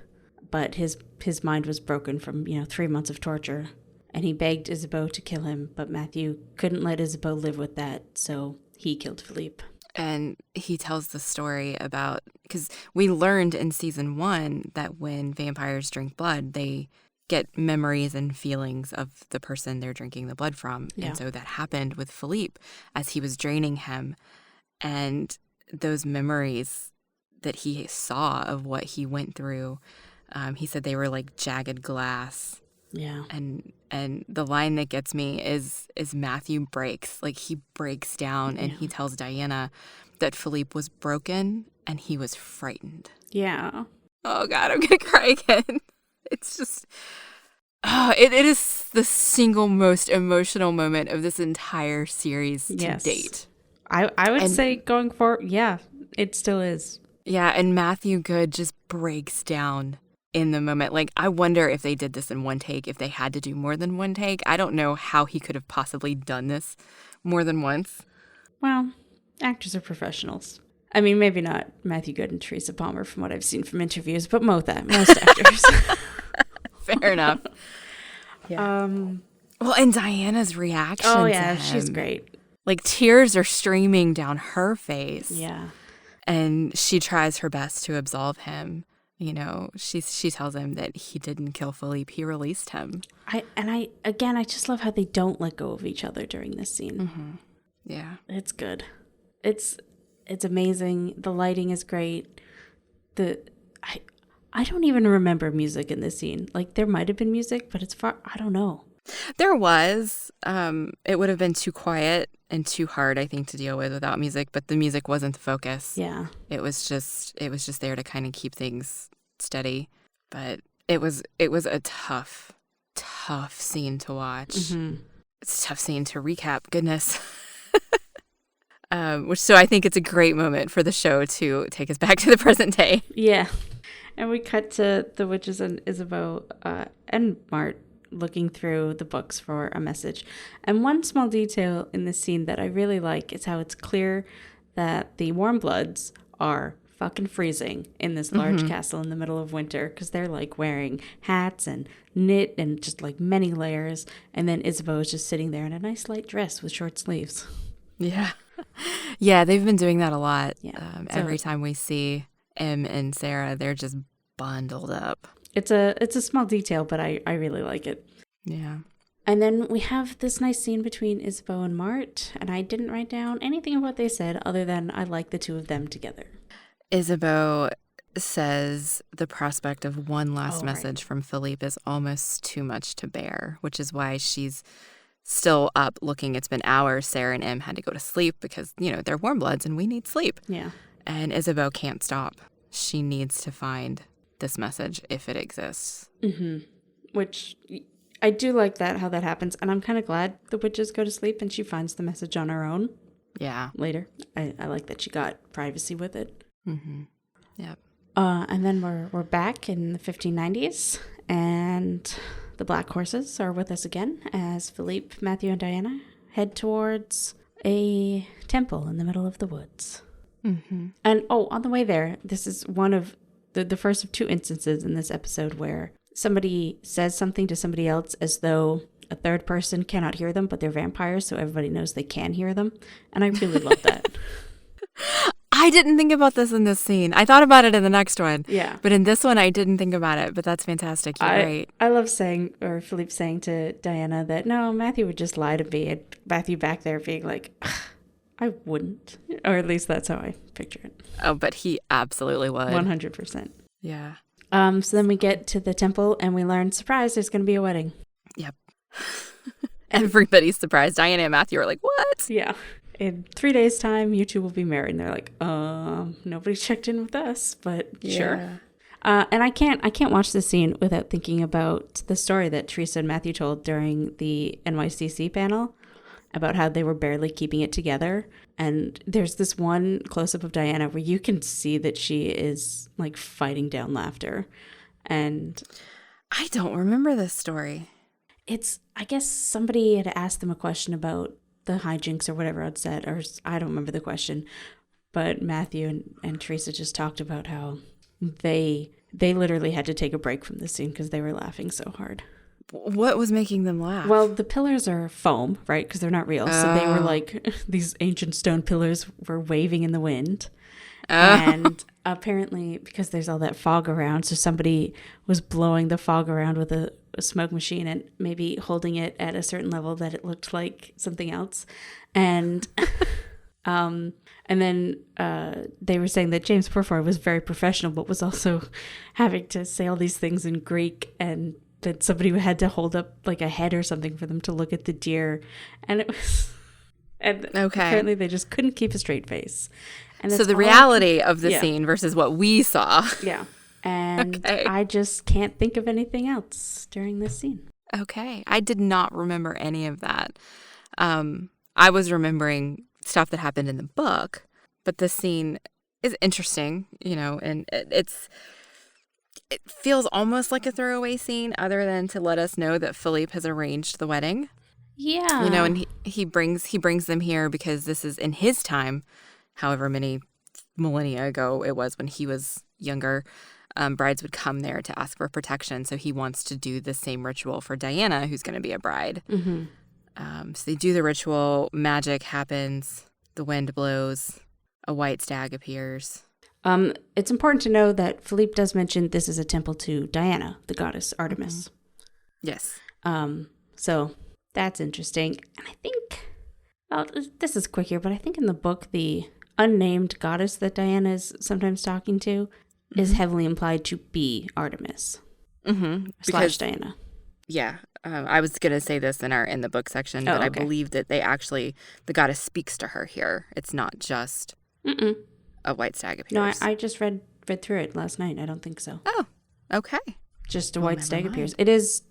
but his mind was broken from 3 months of torture. And he begged Isabeau to kill him, but Matthew couldn't let Isabeau live with that, so he killed Philippe. And he tells the story about, because we learned in season 1 that when vampires drink blood, they get memories and feelings of the person they're drinking the blood from. Yeah. And so that happened with Philippe as he was draining him. And those memories that he saw of what he went through, he said they were like jagged glass. Yeah. And the line that gets me is Matthew breaks. Like, he breaks down and he tells Diana that Philippe was broken and he was frightened. Yeah. Oh, God, I'm going to cry again. It's just, it is the single most emotional moment of this entire series to date. I would say going forward, it still is. Yeah, and Matthew Goode just breaks down in the moment. Like, I wonder if they did this in one take, if they had to do more than one take. I don't know how he could have possibly done this more than once. Well, actors are professionals. I mean, maybe not Matthew Goode and Teresa Palmer from what I've seen from interviews, but most actors. Fair enough. Yeah. Well, and Diana's reaction to him. She's great. Like, tears are streaming down her face. Yeah. And she tries her best to absolve him. She tells him that he didn't kill Philippe. He released him. I just love how they don't let go of each other during this scene. Mm-hmm. Yeah. It's good. It's amazing. The lighting is great. I don't even remember music in this scene. Like, there might have been music, but I don't know. There was. It would have been too quiet and too hard, I think, to deal with without music. But the music wasn't the focus. Yeah. It was just there to kind of keep things steady. But it was a tough scene to watch. Mm-hmm. It's a tough scene to recap. Goodness. So I think it's a great moment for the show to take us back to the present day. Yeah. And we cut to the witches and Isabeau and Mart looking through the books for a message. And one small detail in this scene that I really like is how it's clear that the Warmbloods are fucking freezing in this large castle in the middle of winter, because they're like wearing hats and knit and just like many layers. And then Isabeau is just sitting there in a nice light dress with short sleeves. Yeah. Yeah, they've been doing that a lot. Yeah. Every time we see Em and Sarah, they're just bundled up. It's a small detail, but I really like it. Yeah. And then we have this nice scene between Isabeau and Mart, and I didn't write down anything of what they said other than I like the two of them together. Isabeau says the prospect of one last message from Philippe is almost too much to bear, which is why she's still up looking. It's been hours. Sarah and Em had to go to sleep because, they're warmbloods and we need sleep. Yeah. And Isabeau can't stop. She needs to find this message if it exists. Mm-hmm. Which I do like how that happens. And I'm kind of glad the witches go to sleep and she finds the message on her own. Yeah. Later. I like that she got privacy with it. Mm-hmm. Yep. And then we're back in the 1590s, and the Black Horses are with us again as Philippe, Matthew, and Diana head towards a temple in the middle of the woods. Mm-hmm. And on the way there, this is one of the first of two instances in this episode where somebody says something to somebody else as though a third person cannot hear them, but they're vampires, so everybody knows they can hear them. And I really love that. I didn't think about this in this scene. I thought about it in the next one. Yeah. But in this one, I didn't think about it. But that's fantastic. You're right. I love Philippe saying to Diana that, no, Matthew would just lie to me. And Matthew back there being like, I wouldn't. Or at least that's how I picture it. Oh, but he absolutely would. 100%. Yeah. So then we get to the temple and we learn, surprise, there's going to be a wedding. Yep. Everybody's surprised. Diana and Matthew are like, what? Yeah. In 3 days' time, you two will be married. And they're like, nobody checked in with us, but sure. And I can't watch this scene without thinking about the story that Teresa and Matthew told during the NYCC panel about how they were barely keeping it together. And there's this one close-up of Diana where you can see that she is like fighting down laughter. And I don't remember this story. I guess somebody had asked them a question about the hijinks or whatever I'd said, or I don't remember the question, but Matthew and Teresa just talked about how they literally had to take a break from this scene because they were laughing so hard. What was making them laugh? Well, the pillars are foam, right? Because they're not real. Oh. So they were like, these ancient stone pillars were waving in the wind. Oh. And apparently, because there's all that fog around, so somebody was blowing the fog around with a smoke machine and maybe holding it at a certain level that it looked like something else. And then they were saying that James Purfoy was very professional, but was also having to say all these things in Greek, and that somebody had to hold up like a head or something for them to look at the deer. And it was... And apparently they just couldn't keep a straight face. And so the reality of the scene versus what we saw. Yeah. And I just can't think of anything else during this scene. Okay. I did not remember any of that. I was remembering stuff that happened in the book, but this scene is interesting, and it feels almost like a throwaway scene other than to let us know that Philippe has arranged the wedding. Yeah. And he brings them here because this is in his time, however many millennia ago it was when he was younger. Brides would come there to ask for protection. So he wants to do the same ritual for Diana, who's going to be a bride. Mm-hmm. So they do the ritual. Magic happens. The wind blows. A white stag appears. It's important to know that Philippe does mention this is a temple to Diana, the goddess Artemis. Mm-hmm. Yes. So that's interesting. And I think, this is quick here, but I think in the book, the unnamed goddess that Diana is sometimes talking to is heavily implied to be Artemis. Mm-hmm. Slash Diana. Yeah. I was going to say this in the book section, but I believe that the goddess speaks to her here. It's not just a white stag appears. No, I just read through it last night. I don't think so. Oh, okay. Just a white stag appears. It is,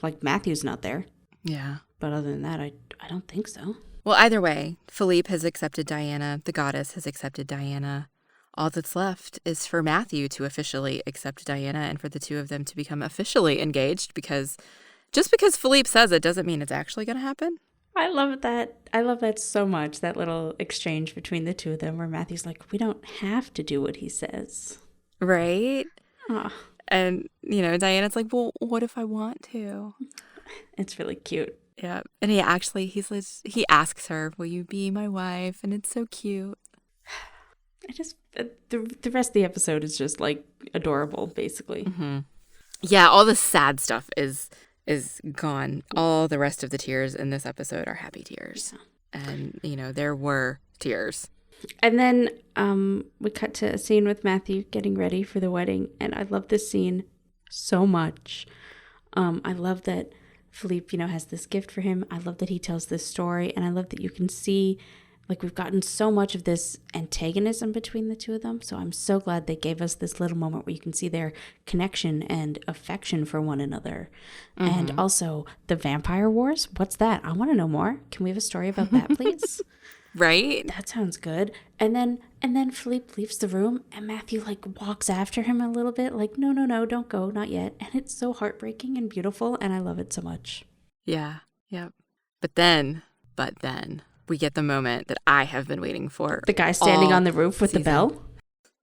like, Matthew's not there. Yeah. But other than that, I don't think so. Well, either way, Philippe has accepted Diana. The goddess has accepted Diana. All that's left is for Matthew to officially accept Diana and for the two of them to become officially engaged, because just because Philippe says it doesn't mean it's actually going to happen. I love that. I love that so much, that little exchange between the two of them where Matthew's like, we don't have to do what he says. Right? Oh. And, Diana's like, well, what if I want to? It's really cute. Yeah. And he asks her, will you be my wife? And it's so cute. The rest of the episode is just, like, adorable, basically. Mm-hmm. Yeah, all the sad stuff is gone. All the rest of the tears in this episode are happy tears. Yeah. And, there were tears. And then we cut to a scene with Matthew getting ready for the wedding. And I love this scene so much. I love that Philippe, has this gift for him. I love that he tells this story. And I love that you can see, like, we've gotten so much of this antagonism between the two of them. So I'm so glad they gave us this little moment where you can see their connection and affection for one another. Mm-hmm. And also the vampire wars. What's that? I want to know more. Can we have a story about that, please? Right? That sounds good. And then Philippe leaves the room and Matthew, like, walks after him a little bit, like, no, don't go, not yet. And it's so heartbreaking and beautiful, and I love it so much. Yeah. Yep. But then we get the moment that I have been waiting for. The guy standing on the roof with the bell?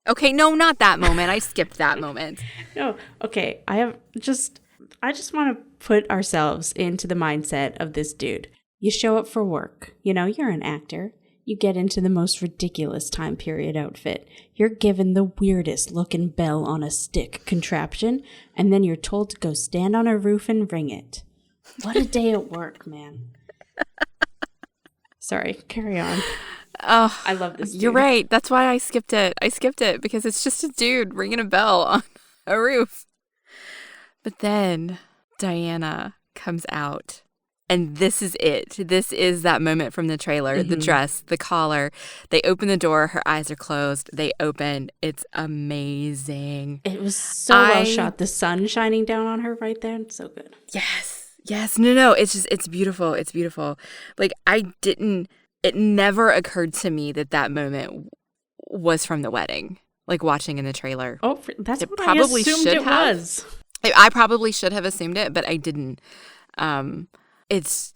Okay, no, not that moment. I skipped that moment. No, okay. I just want to put ourselves into the mindset of this dude. You show up for work. You're an actor. You get into the most ridiculous time period outfit. You're given the weirdest looking bell on a stick contraption, and then you're told to go stand on a roof and ring it. What a day at work, man. Sorry, carry on. Oh, I love this dude. You're right. That's why I skipped it. I skipped it because it's just a dude ringing a bell on a roof. But then Diana comes out. And this is it. This is that moment from the trailer. Mm-hmm. The dress, the collar. They open the door. Her eyes are closed. They open. It's amazing. It was so well shot. The sun shining down on her right there. It's so good. Yes. No. It's beautiful. It's beautiful. Like, it never occurred to me that moment was from the wedding. Like, watching in the trailer. Oh, that's what I assumed it was. I probably should have assumed it, but I didn't. It's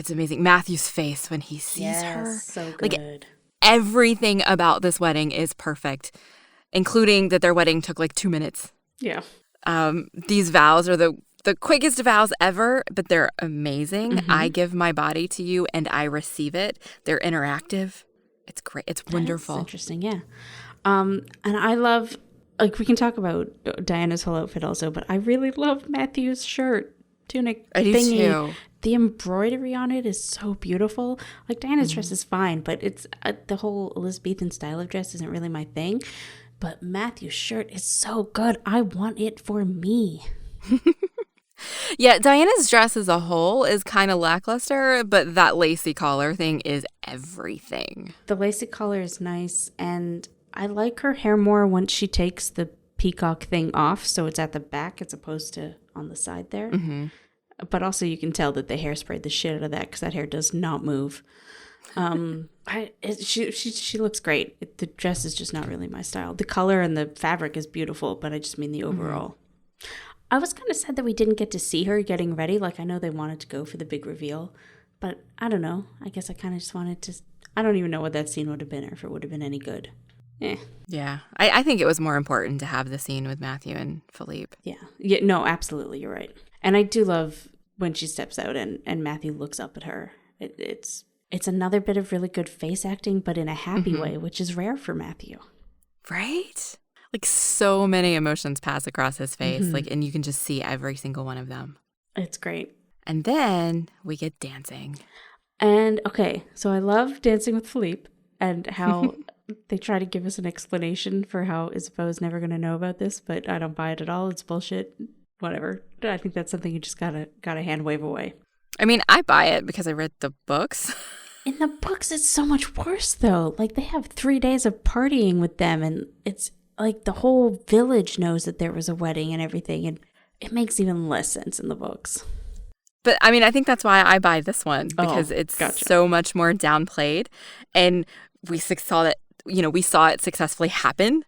amazing. Matthew's face when he sees her. So good. Like, everything about this wedding is perfect, including that their wedding took like 2 minutes. Yeah. These vows are the quickest vows ever, but they're amazing. Mm-hmm. I give my body to you and I receive it. They're interactive. It's great. It's wonderful. That's interesting, yeah. And I love, like, we can talk about Diana's whole outfit also, but I really love Matthew's shirt, tunic thingy. Too. The embroidery on it is so beautiful. Like, Diana's dress is fine, but it's the whole Elizabethan style of dress isn't really my thing. But Matthew's shirt is so good. I want it for me. Yeah, Diana's dress as a whole is kind of lackluster, but that lacy collar thing is everything. The lacy collar is nice, and I like her hair more once she takes the peacock thing off, so it's at the back as opposed to on the side there. Mm-hmm. But also you can tell that they hairsprayed the shit out of that because that hair does not move. She looks great. The dress is just not really my style. The color and the fabric is beautiful, but I just mean the overall. Mm-hmm. I was kind of sad that we didn't get to see her getting ready. Like, I know they wanted to go for the big reveal, but I don't know. I guess I kind of just wanted to. I don't even know what that scene would have been or if it would have been any good. Yeah, I think it was more important to have the scene with Matthew and Philippe. Yeah. No, absolutely, you're right. And I do love when she steps out and Matthew looks up at her. It's another bit of really good face acting, but in a happy way, which is rare for Matthew. Right? Like, so many emotions pass across his face, and you can just see every single one of them. It's great. And then we get dancing. And, okay, so I love Dancing with Philippe and how they try to give us an explanation for how Isabeau is never going to know about this, but I don't buy it at all. It's bullshit. whatever. I think that's something you just gotta hand wave away. I mean, I buy it because I read the books. In the books, it's so much worse, though. Like, they have 3 days of partying with them, and it's like the whole village knows that there was a wedding and everything, and it makes even less sense in the books. But, I mean, I think that's why I buy this one, because it's so much more downplayed, and we saw it successfully happen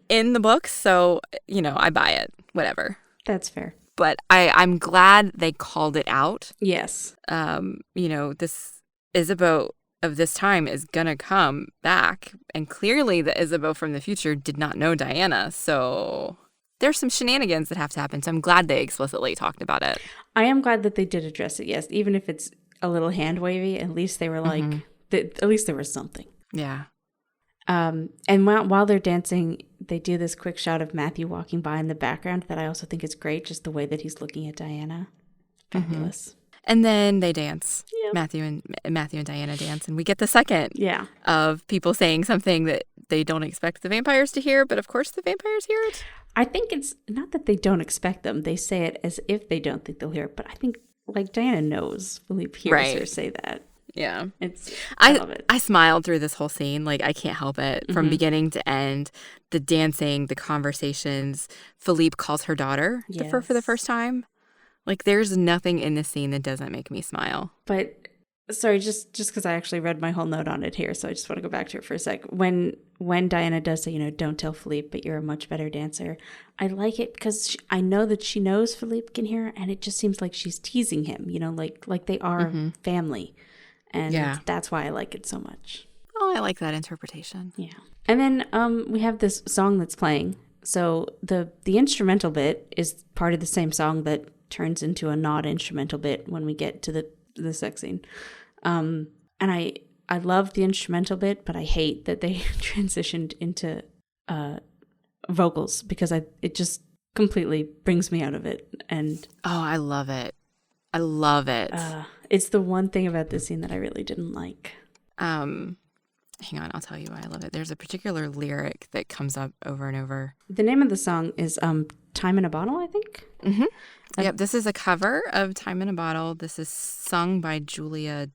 in the books, so, I buy it, whatever. That's fair. But I'm glad they called it out. Yes. This Isabeau of this time is going to come back. And clearly the Isabeau from the future did not know Diana. So there's some shenanigans that have to happen. So I'm glad they explicitly talked about it. I am glad that they did address it, yes. Even if it's a little hand-wavy, at least they were like, at least there was something. Yeah. And while they're dancing, they do this quick shot of Matthew walking by in the background that I also think is great, just the way that he's looking at Diana. Fabulous. And then they dance. Yep. Matthew and Diana dance. And we get the second of people saying something that they don't expect the vampires to hear, but of course the vampires hear it. I think it's not that they don't expect them. They say it as if they don't think they'll hear it. But I think, like, Diana knows Philippe hears her say that. Yeah. I love it. I smiled through this whole scene. Like, I can't help it. From beginning to end, the dancing, the conversations. Philippe calls her daughter for the first time. Like, there's nothing in this scene that doesn't make me smile. But, sorry, just because I actually read my whole note on it here, so I just want to go back to it for a sec. When Diana does say, don't tell Philippe, but you're a much better dancer, I like it because I know that she knows Philippe can hear her, and it just seems like she's teasing him, like they are family. And that's why I like it so much. Oh, I like that interpretation. Yeah. And then we have this song that's playing. So the instrumental bit is part of the same song that turns into a not instrumental bit when we get to the sex scene. And I love the instrumental bit, but I hate that they transitioned into vocals because it just completely brings me out of it. And I love it. I love it. It's the one thing about this scene that I really didn't like. Hang on, I'll tell you why I love it. There's a particular lyric that comes up over and over. The name of the song is Time in a Bottle, I think. Mm-hmm. Yep, this is a cover of Time in a Bottle. This is sung by Julia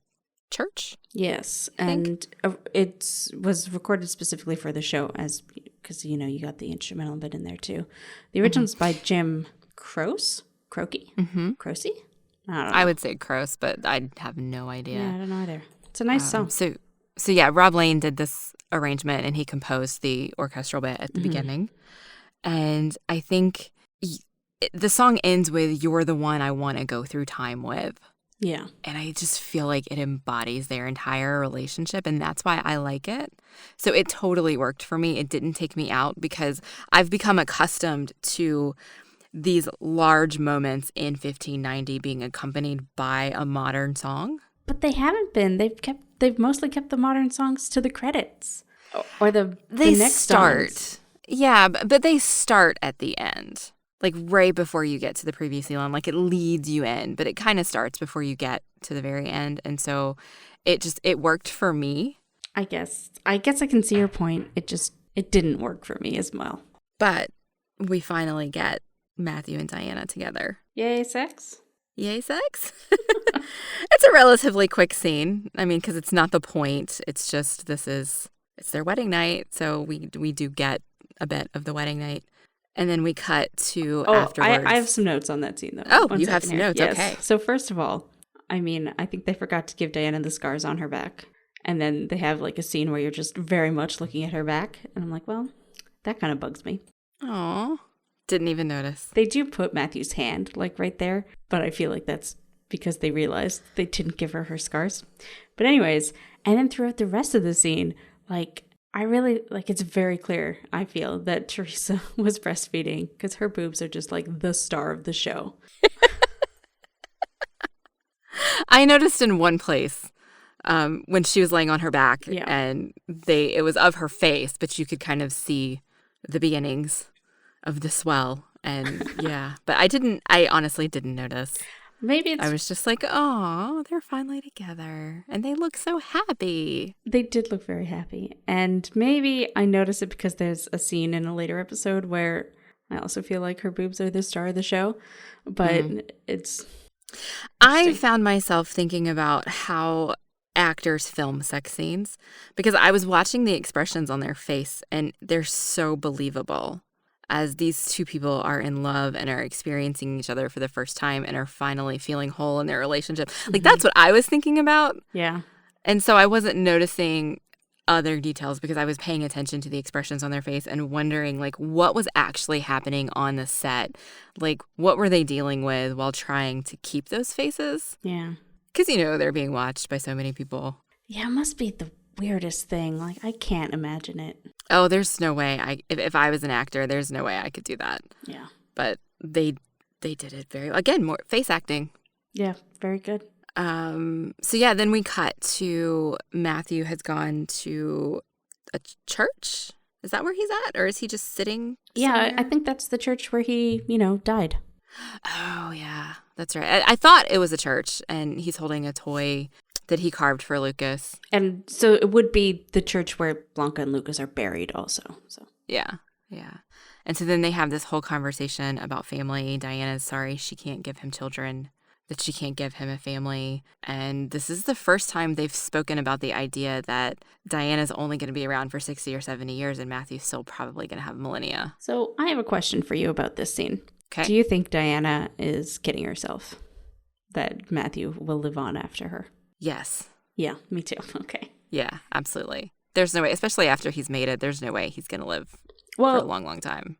Church. Yes, and it was recorded specifically for the show because, you got the instrumental bit in there too. The original's by Jim Croce? Croce? Croce? I don't know. I would say Croce, but I have no idea. Yeah, I don't know either. It's a nice song. So yeah, Rob Lane did this arrangement and he composed the orchestral bit at the beginning. And I think the song ends with, "You're the one I want to go through time with." Yeah. And I just feel like it embodies their entire relationship, and that's why I like it. So it totally worked for me. It didn't take me out because I've become accustomed to these large moments in 1590 being accompanied by a modern song. But they haven't been. They've mostly kept the modern songs to the credits or the next start. Songs. Yeah, but they start at the end. Like right before you get to the previously on, like it leads you in, but it kind of starts before you get to the very end. And so it worked for me. I guess I can see your point. It didn't work for me as well. But we finally get Matthew and Diana together. Yay, sex. Yay, sex. It's a relatively quick scene. I mean, because it's not the point. It's just it's their wedding night. So we do get a bit of the wedding night. And then we cut to afterwards. I have some notes on that scene, though. Oh, you have some notes. Yes. Okay. So first of all, I mean, I think they forgot to give Diana the scars on her back. And then they have like a scene where you're just very much looking at her back. And I'm like, well, that kind of bugs me. Aw. Didn't even notice. They do put Matthew's hand like right there. But I feel like that's because they realized they didn't give her scars. But anyways, and then throughout the rest of the scene, like, I really, like, it's very clear, I feel, that Teresa was breastfeeding because her boobs are just like the star of the show. I noticed in one place when she was laying on her back and it was of her face, but you could kind of see the beginnings of the swell. And but I honestly didn't notice. Maybe I was just like, oh, they're finally together. And they look so happy. They did look very happy. And maybe I noticed it because there's a scene in a later episode where I also feel like her boobs are the star of the show, but it's... I found myself thinking about how actors film sex scenes because I was watching the expressions on their face and they're so believable as these two people are in love and are experiencing each other for the first time and are finally feeling whole in their relationship. Like that's what I was thinking about. Yeah. And so I wasn't noticing other details because I was paying attention to the expressions on their face and wondering like what was actually happening on the set. Like what were they dealing with while trying to keep those faces? Yeah. Because, they're being watched by so many people. Yeah, it must be the weirdest thing. Like, I can't imagine it. Oh, there's no way. If I was an actor, there's no way I could do that. Yeah. But they did it again, more face acting. Yeah, very good. So yeah, then we cut to Matthew has gone to a church. Is that where he's at? Or is he just sitting somewhere? Yeah, I think that's the church where he, died. Oh, yeah. That's right. I thought it was a church, and he's holding a toy that he carved for Lucas. And so it would be the church where Blanca and Lucas are buried also. So Yeah. And so then they have this whole conversation about family. Diana's sorry she can't give him children, that she can't give him a family. And this is the first time they've spoken about the idea that Diana's only going to be around for 60 or 70 years, and Matthew's still probably going to have millennia. So I have a question for you about this scene. Okay. Do you think Diana is kidding herself that Matthew will live on after her? Yes. Yeah, me too. Okay. Yeah, absolutely. There's no way, especially after he's made it, there's no way he's going to live for a long, long time.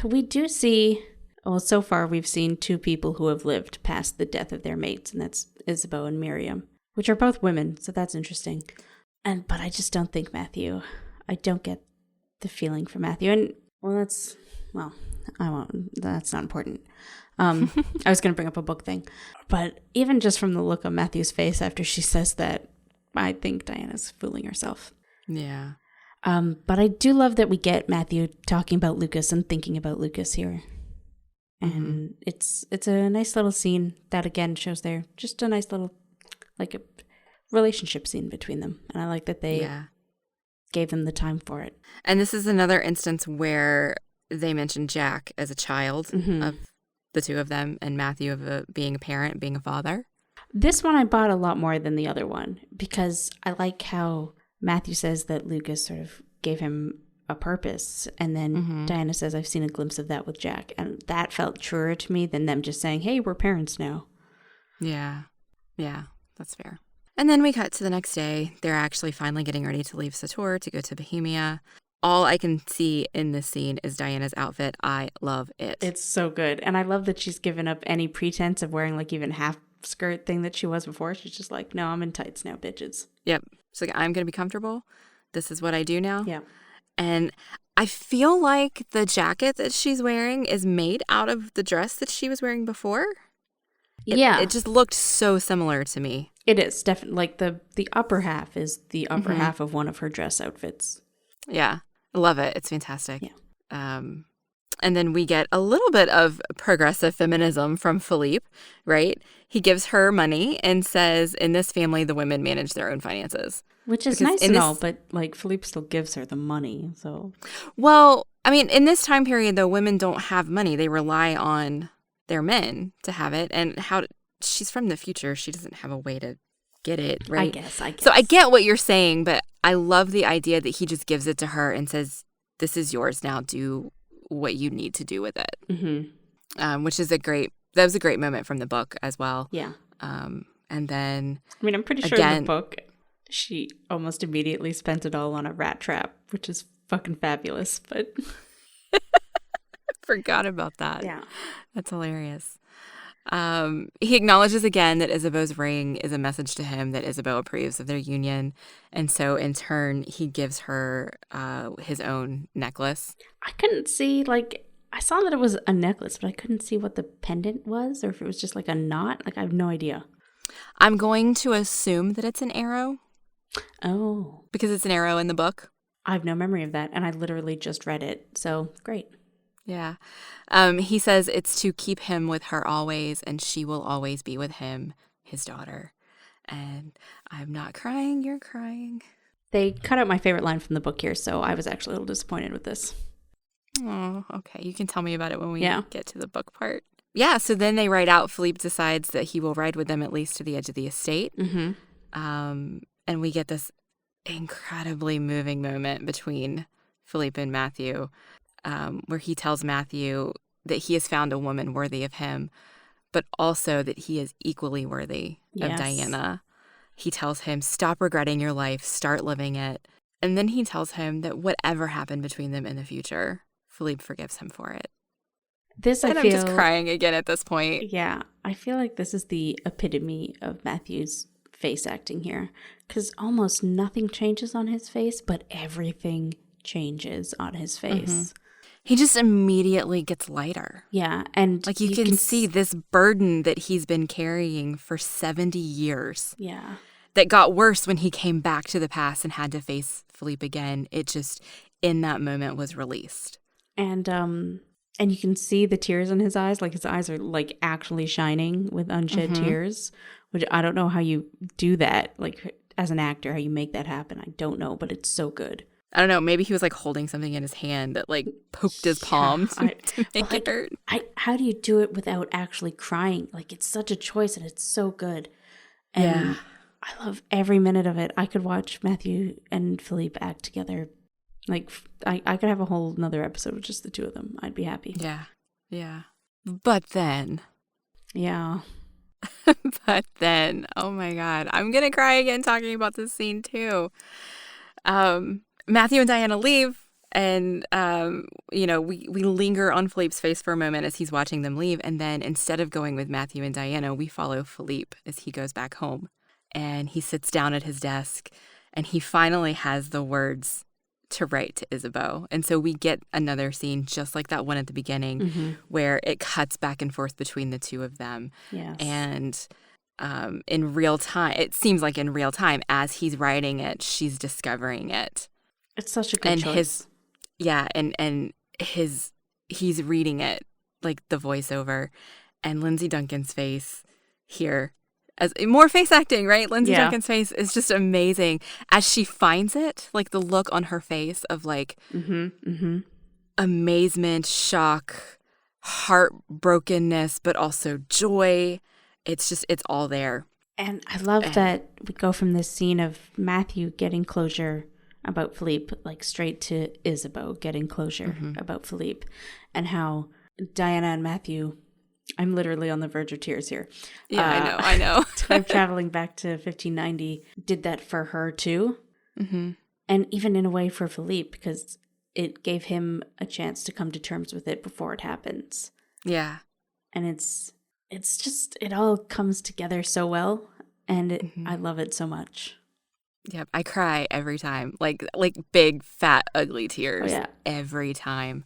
We do see, well, so far we've seen two people who have lived past the death of their mates, and that's Isabeau and Miriam, which are both women, so that's interesting. But I just don't think I don't get the feeling for Matthew. And, I won't. That's not important. I was going to bring up a book thing. But even just from the look on Matthew's face after she says that, I think Diana's fooling herself. Yeah. But I do love that we get Matthew talking about Lucas and thinking about Lucas here. And it's a nice little scene that, again, shows they're just a nice little, like a relationship scene between them. And I like that they gave them the time for it. And this is another instance where they mentioned Jack as a child of the two of them, and Matthew of being a parent, being a father. This one I bought a lot more than the other one because I like how Matthew says that Lucas sort of gave him a purpose, and then Diana says, I've seen a glimpse of that with Jack, and that felt truer to me than them just saying, hey, we're parents now. Yeah, that's fair. And then we cut to the next day. They're actually finally getting ready to leave Sator to go to Bohemia. All I can see in this scene is Diana's outfit. I love it. It's so good. And I love that she's given up any pretense of wearing like even half skirt thing that she was before. She's just like, no, I'm in tights now, bitches. Yep. She's like, I'm going to be comfortable. This is what I do now. Yeah. And I feel like the jacket that she's wearing is made out of the dress that she was wearing before. It just looked so similar to me. It is definitely like the upper half is the upper half of one of her dress outfits. Yeah. I love it. It's fantastic. Yeah. And then we get a little bit of progressive feminism from Philippe, right? He gives her money and says, in this family, the women manage their own finances. Which is nice and all, but like Philippe still gives her the money, so. Well, I mean, in this time period, though, women don't have money. They rely on their men to have it. And she's from the future. She doesn't have a way to get it, right? I guess. So I get what you're saying, but I love the idea that he just gives it to her and says, this is yours now. Do what you need to do with it. Which is that was a great moment from the book as well. Yeah. And then I mean, I'm pretty sure in the book, she almost immediately spent it all on a rat trap, which is fucking fabulous, but. I forgot about that. Yeah. That's hilarious. He acknowledges again that Isabeau's ring is a message to him that Isabeau approves of their union. And so in turn, he gives her his own necklace. I couldn't see, I saw that it was a necklace, but I couldn't see what the pendant was or if it was just like a knot. I have no idea. I'm going to assume that it's an arrow. Oh. Because it's an arrow in the book. I have no memory of that, and I literally just read it. So, great. Yeah. He says it's to keep him with her always, and she will always be with him, his daughter. And I'm not crying, you're crying. They cut out my favorite line from the book here, so I was actually a little disappointed with this. Oh, okay. You can tell me about it when we Yeah. get to the book part. Yeah, so then they ride out. Philippe decides that he will ride with them at least to the edge of the estate. Mm-hmm. And we get this incredibly moving moment between Philippe and Matthew, where he tells Matthew that he has found a woman worthy of him, but also that he is equally worthy of Diana. He tells him, stop regretting your life, start living it. And then he tells him that whatever happened between them in the future, Philippe forgives him for it. I'm just crying again at this point. Yeah, I feel like this is the epitome of Matthew's face acting here, because almost nothing changes on his face, but everything changes on his face. Mm-hmm. He just immediately gets lighter. Yeah, and like you can see this burden that he's been carrying for 70 years. Yeah. That got worse when he came back to the past and had to face Philippe again. It just, in that moment, was released. And you can see the tears in his eyes. Like, his eyes are, like, actually shining with unshed tears, which I don't know how you do that. Like, as an actor, how you make that happen. I don't know, but it's so good. I don't know. Maybe he was, like, holding something in his hand that, like, poked his palm to make it hurt. How do you do it without actually crying? Like, it's such a choice, and it's so good. And I love every minute of it. I could watch Matthew and Philippe act together. Like, I could have a whole another episode with just the two of them. I'd be happy. Yeah. Yeah. But then. Yeah. But then, oh my God, I'm going to cry again talking about this scene too. Matthew and Diana leave, and, we linger on Philippe's face for a moment as he's watching them leave. And then instead of going with Matthew and Diana, we follow Philippe as he goes back home. And he sits down at his desk, and he finally has the words to write to Isabeau. And so we get another scene just like that one at the beginning where it cuts back and forth between the two of them. Yes. And in real time, it seems like in real time, as he's writing it, she's discovering it. It's such a good choice. He's reading it, like the voiceover, and Lindsay Duncan's face here, as more face acting, right? Lindsay Duncan's face is just amazing as she finds it, like the look on her face of like amazement, shock, heartbrokenness, but also joy. It's all there. And I love that we go from this scene of Matthew getting closure about Philippe, like straight to Isabeau getting closure about Philippe, and how Diana and Matthew, I'm literally on the verge of tears here. Yeah, I know. Time traveling back to 1590 did that for her too. And even in a way for Philippe, because it gave him a chance to come to terms with it before it happens. Yeah. And it's just, it all comes together so well, and I love it so much. Yep, I cry every time, like big, fat, ugly tears every time.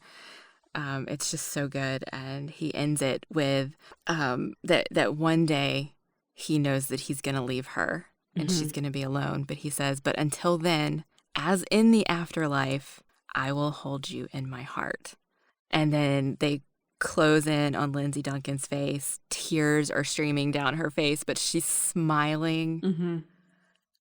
It's just so good. And he ends it with that one day he knows that he's going to leave her and she's going to be alone. But he says, but until then, as in the afterlife, I will hold you in my heart. And then they close in on Lindsay Duncan's face. Tears are streaming down her face, but she's smiling.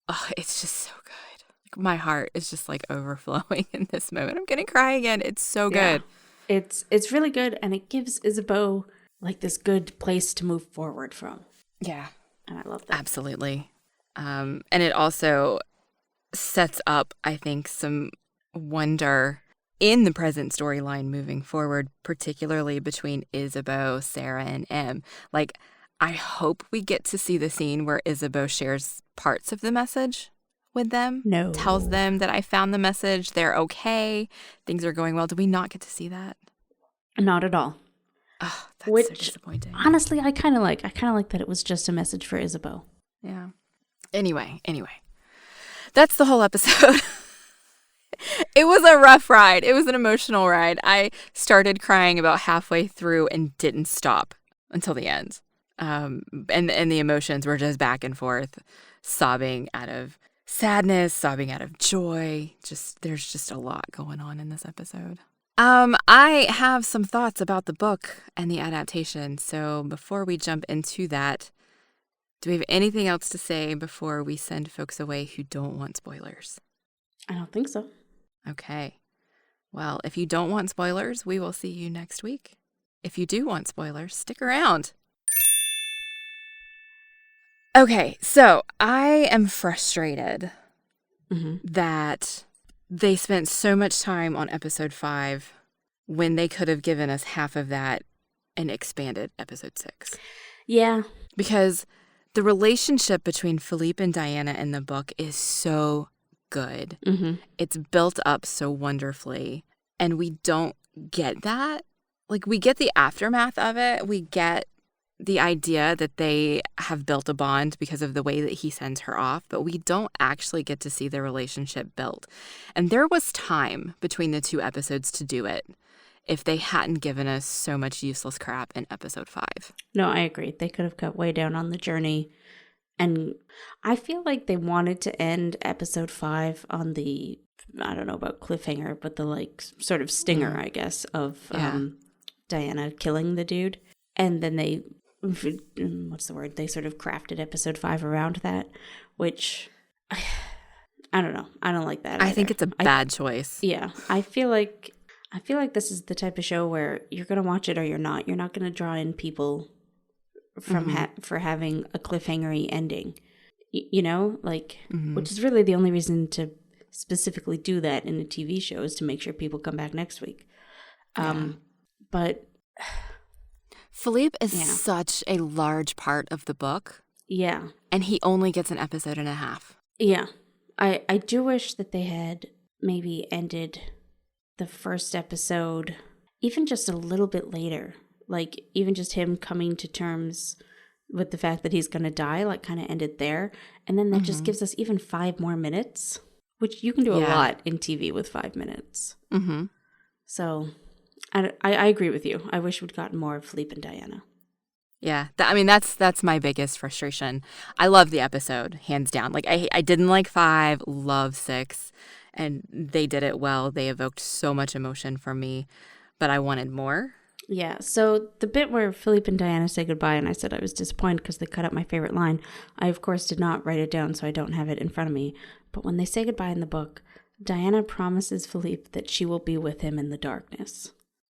Oh, it's just so good. My heart is just like overflowing in this moment. I'm going to cry again. It's so good. It's really good, and it gives Isabeau like this good place to move forward from. Yeah. And I love that. Absolutely. And it also sets up, I think, some wonder in the present storyline moving forward, particularly between Isabeau, Sarah, and Em. Like, I hope we get to see the scene where Isabeau shares parts of the message with them. No. Tells them that I found the message, they're okay, things are going well. Did we not get to see that? Not at all. Oh, that's so disappointing. Honestly, I kind of like that it was just a message for Isabeau. Yeah. Anyway. That's the whole episode. It was a rough ride. It was an emotional ride. I started crying about halfway through and didn't stop until the end. And the emotions were just back and forth, sobbing out of sadness, sobbing out of joy. There's just a lot going on in this episode. I have some thoughts about the book and the adaptation. So before we jump into that, do we have anything else to say before we send folks away who don't want spoilers? I don't think so. Okay. Well, if you don't want spoilers, we will see you next week. If you do want spoilers, stick around. Okay, so I am frustrated that they spent so much time on episode 5 when they could have given us half of that and expanded episode 6. Yeah. Because the relationship between Philippe and Diana in the book is so good. It's built up so wonderfully, and we don't get that. Like, we get the aftermath of it. We get the idea that they have built a bond because of the way that he sends her off, but we don't actually get to see their relationship built. And there was time between the 2 episodes to do it if they hadn't given us so much useless crap in episode 5. No, I agree. They could have cut way down on the journey. And I feel like they wanted to end episode 5 on the, I don't know about cliffhanger, but the like sort of stinger, I guess, of Diana killing the dude. And then they, what's the word? They sort of crafted episode 5 around that, which I don't know. I don't like that either. I think it's a bad choice. Yeah. I feel like this is the type of show where you're going to watch it or you're not. You're not going to draw in people from for having a cliffhangery ending, you know, like, which is really the only reason to specifically do that in a TV show is to make sure people come back next week. But Philippe is such a large part of the book. Yeah. And he only gets an episode and a half. Yeah. I do wish that they had maybe ended the first episode even just a little bit later. Like, even just him coming to terms with the fact that he's going to die, like, kind of ended there. And then that just gives us even 5 more minutes, which you can do a lot in TV with 5 minutes. So I agree with you. I wish we'd gotten more of Philippe and Diana. Yeah, that's my biggest frustration. I love the episode, hands down. Like, I didn't like 5, love 6, and they did it well. They evoked so much emotion from me, but I wanted more. Yeah, so the bit where Philippe and Diana say goodbye, and I said I was disappointed because they cut out my favorite line, I, of course, did not write it down, so I don't have it in front of me. But when they say goodbye in the book, Diana promises Philippe that she will be with him in the darkness.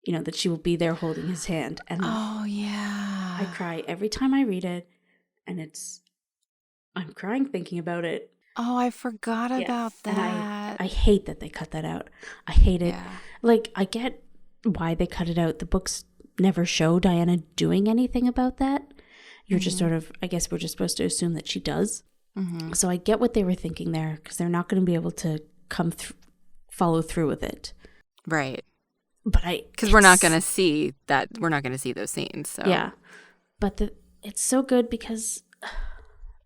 You know, that she will be there holding his hand. And oh, yeah. I cry every time I read it, and I'm crying thinking about it. Oh, I forgot about that. And I hate that they cut that out. I hate it. Yeah. Like, I get why they cut it out. The books never show Diana doing anything about that. You're just sort of, I guess we're just supposed to assume that she does. So I get what they were thinking there, because they're not going to be able to follow through with it. Right. But because we're not going to see that. We're not going to see those scenes. So. Yeah. But it's so good because,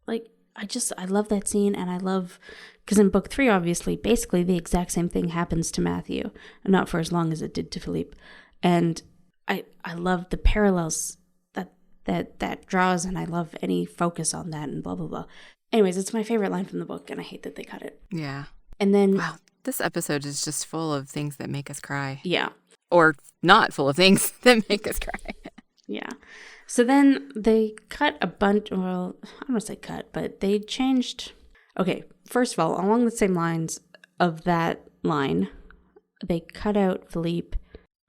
like, I love that scene, and I love, because in book 3, obviously, basically the exact same thing happens to Matthew, not for as long as it did to Philippe. And I love the parallels that draws, and I love any focus on that and blah, blah, blah. Anyways, it's my favorite line from the book, and I hate that they cut it. Yeah. And then... Wow, this episode is just full of things that make us cry. Yeah. Or not full of things that make us cry. Yeah. So then they cut a bunch, well, I don't want to say cut, but they changed. Okay, first of all, along the same lines of that line, they cut out Philippe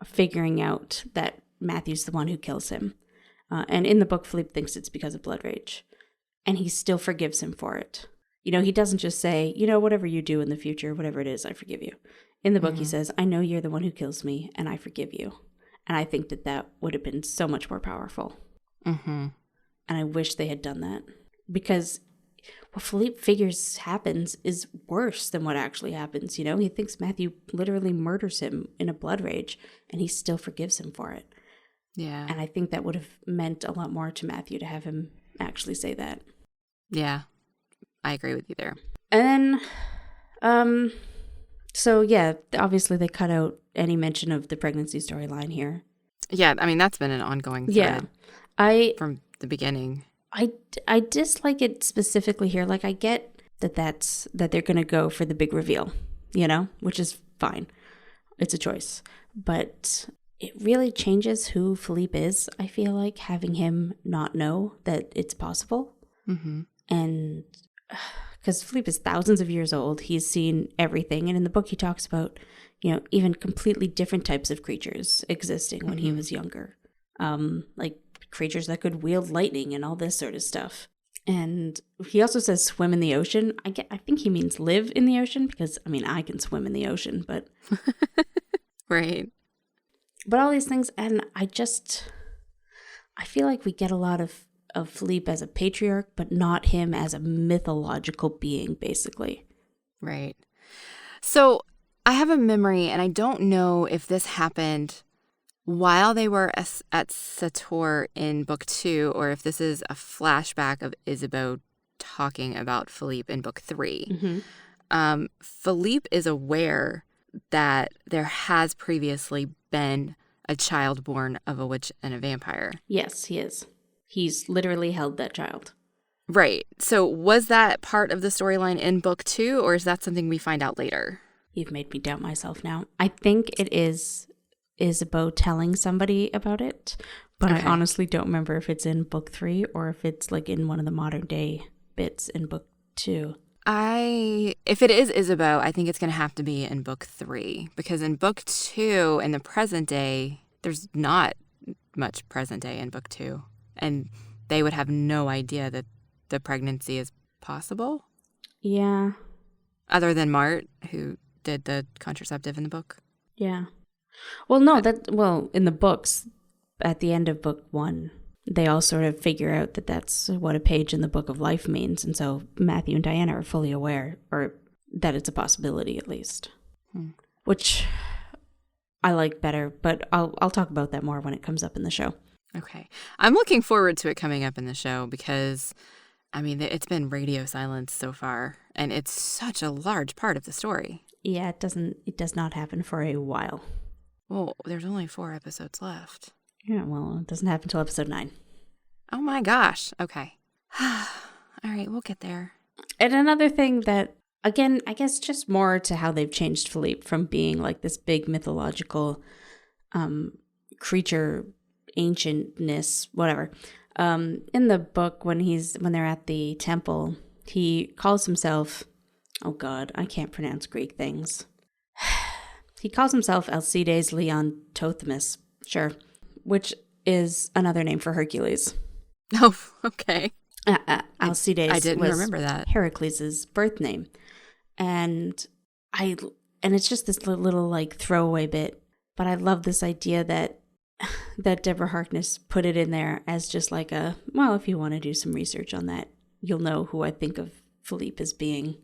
figuring out that Matthew's the one who kills him. And in the book, Philippe thinks it's because of blood rage. And he still forgives him for it. You know, he doesn't just say, you know, whatever you do in the future, whatever it is, I forgive you. In the book, he says, I know you're the one who kills me, and I forgive you. And I think that would have been so much more powerful. And I wish they had done that. Because what Philippe figures happens is worse than what actually happens. You know, he thinks Matthew literally murders him in a blood rage, and he still forgives him for it. Yeah. And I think that would have meant a lot more to Matthew to have him actually say that. Yeah. I agree with you there. And then, so yeah, obviously they cut out any mention of the pregnancy storyline here. Yeah, I mean, that's been an ongoing thread from the beginning. I dislike it specifically here. Like, I get that they're going to go for the big reveal, you know, which is fine. It's a choice. But it really changes who Philippe is, I feel like, having him not know that it's possible. And because Philippe is thousands of years old. He's seen everything. And in the book, he talks about, even completely different types of creatures existing when he was younger. Like creatures that could wield lightning and all this sort of stuff. And he also says swim in the ocean. I think he means live in the ocean because, I can swim in the ocean, but... Right. But all these things, and I feel like we get a lot of Philippe as a patriarch, but not him as a mythological being, basically. Right. So I have a memory, and I don't know if this happened while they were at Sator in book 2, or if this is a flashback of Isabeau talking about Philippe in book 3. Philippe is aware that there has previously been a child born of a witch and a vampire. Yes, he is. He's literally held that child. Right. So was that part of the storyline in book 2, or is that something we find out later? You've made me doubt myself now. I think it is Isabeau telling somebody about it, but okay. I honestly don't remember if it's in book 3 or if it's like in one of the modern day bits in book 2. If it is Isabeau, I think it's going to have to be in book 3, because in book 2, in the present day, there's not much present day in book 2, and they would have no idea that the pregnancy is possible. Yeah. Other than Mart, who did the contraceptive in the book. Yeah. Well, no, in the books, at the end of book 1, they all sort of figure out that that's what a page in the Book of Life means. And so Matthew and Diana are fully aware, or that it's a possibility at least, which I like better. But I'll talk about that more when it comes up in the show. Okay. I'm looking forward to it coming up in the show because, it's been radio silence so far, and it's such a large part of the story. Yeah, it does not happen for a while. Well, there's only 4 episodes left. Yeah, well, it doesn't happen until episode 9. Oh my gosh. Okay. All right, we'll get there. And another thing that, again, I guess just more to how they've changed Philippe from being like this big mythological creature, ancientness, whatever. In the book, when they're at the temple, he calls himself, oh God, I can't pronounce Greek things. He calls himself Alcides Leontothimus, sure, which is another name for Hercules. Oh, okay. Alcides I didn't remember that. Heracles' birth name. And it's just this little like throwaway bit, but I love this idea that Deborah Harkness put it in there as just like if you want to do some research on that, you'll know who I think of Philippe as being,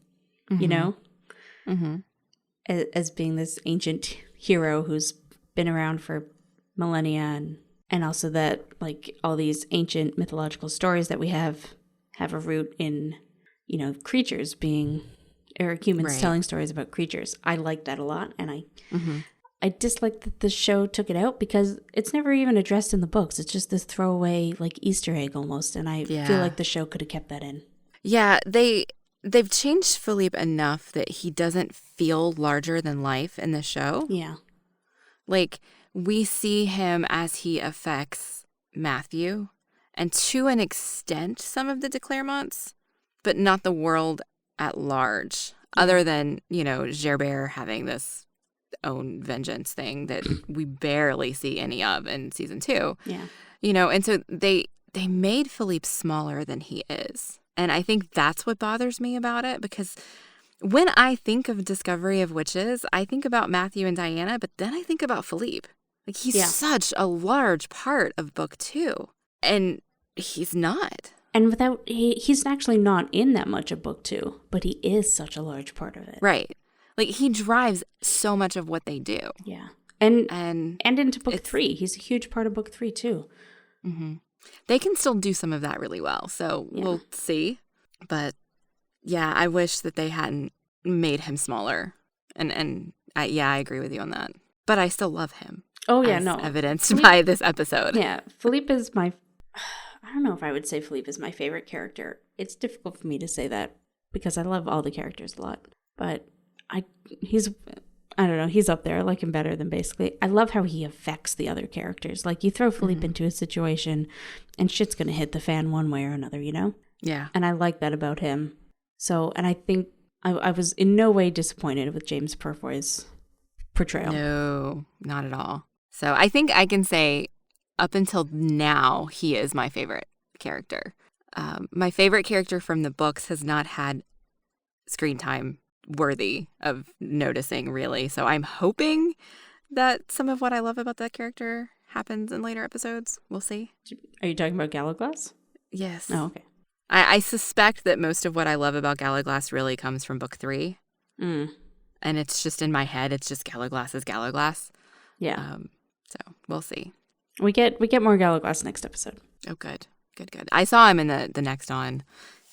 as being this ancient hero who's been around for millennia, and also that like all these ancient mythological stories that we have a root in, creatures being, or humans telling stories about creatures. I like that a lot, and I dislike that the show took it out because it's never even addressed in the books. It's just this throwaway like Easter egg almost, and I feel like the show could have kept that in. Yeah, they've changed Philippe enough that he doesn't feel larger than life in the show. Yeah. Like, we see him as he affects Matthew, and to an extent, some of the de Clermonts, but not the world at large, other than, Gerbert having this own vengeance thing that we barely see any of in season 2. Yeah. And so they made Philippe smaller than he is. And I think that's what bothers me about it, because when I think of Discovery of Witches, I think about Matthew and Diana, but then I think about Philippe. Like, he's such a large part of book 2, and he's not. And he's actually not in that much of book 2, but he is such a large part of it. Right. Like, he drives so much of what they do. Yeah. And into book 3. He's a huge part of book 3, too. Mm-hmm. They can still do some of that really well, so we'll see. But, yeah, I wish that they hadn't made him smaller. And I agree with you on that. But I still love him. Oh, yeah, as no. evidenced by this episode. Yeah, Philippe is I don't know if I would say Philippe is my favorite character. It's difficult for me to say that because I love all the characters a lot. But he's up there. I like him better than basically. I love how he affects the other characters. Like, you throw Philippe into a situation and shit's going to hit the fan one way or another, Yeah. And I like that about him. So, and I think I was in no way disappointed with James Purefoy's portrayal. No, not at all. So I think I can say up until now, he is my favorite character. My favorite character from the books has not had screen time worthy of noticing, really. So I'm hoping that some of what I love about that character happens in later episodes. We'll see. Are you talking about Gallaglass? Yes. Oh, okay. I suspect that most of what I love about Gallaglass really comes from book 3. Mm. And it's just in my head. It's just Gallaglass is Gallaglass. Yeah. So we'll see. We get more Gallaglass next episode. Oh, good. Good. I saw him in the next on,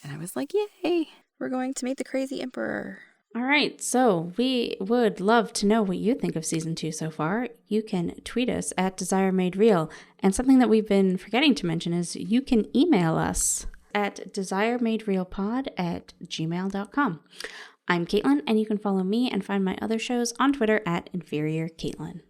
and I was like, yay, we're going to meet the crazy emperor. All right, so we would love to know what you think of season 2 so far. You can tweet us at Desire Made Real. And something that we've been forgetting to mention is you can email us at desiremaderealpod@gmail.com. I'm Caitlin, and you can follow me and find my other shows on Twitter at InferiorCaitlin.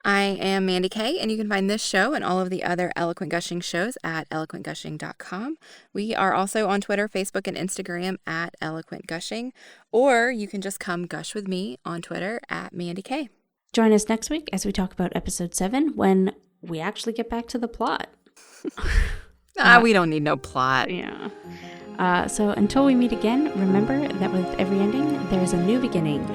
I am Mandy Kay, and you can find this show and all of the other Eloquent Gushing shows at eloquentgushing.com. We are also on Twitter, Facebook, and Instagram at Eloquent Gushing, or you can just come gush with me on Twitter at Mandy Kay. Join us next week as we talk about episode 7 when we actually get back to the plot. We don't need no plot. Yeah. So until we meet again, remember that with every ending, there is a new beginning.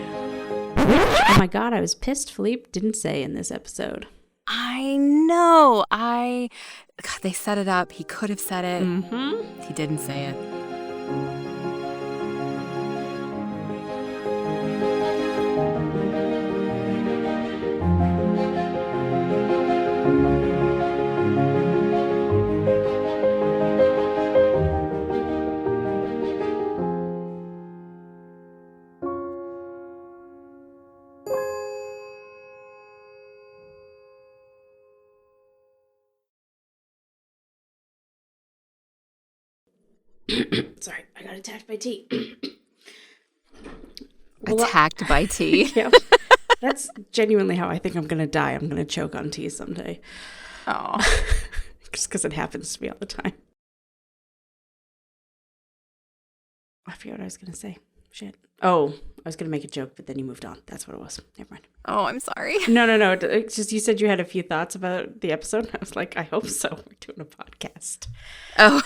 Oh my God, I was pissed Philippe didn't say in this episode. I know. God, they set it up. He could have said it. Mm-hmm. He didn't say it. Sorry, I got attacked by tea. Attacked by tea. Yep. That's genuinely how I think I'm going to die. I'm going to choke on tea someday. Oh. Just because it happens to me all the time. I forgot what I was going to say. Shit. Oh, I was going to make a joke, but then you moved on. That's what it was. Never mind. Oh, I'm sorry. No. It's just you said you had a few thoughts about the episode. I was like, I hope so. We're doing a podcast. Oh.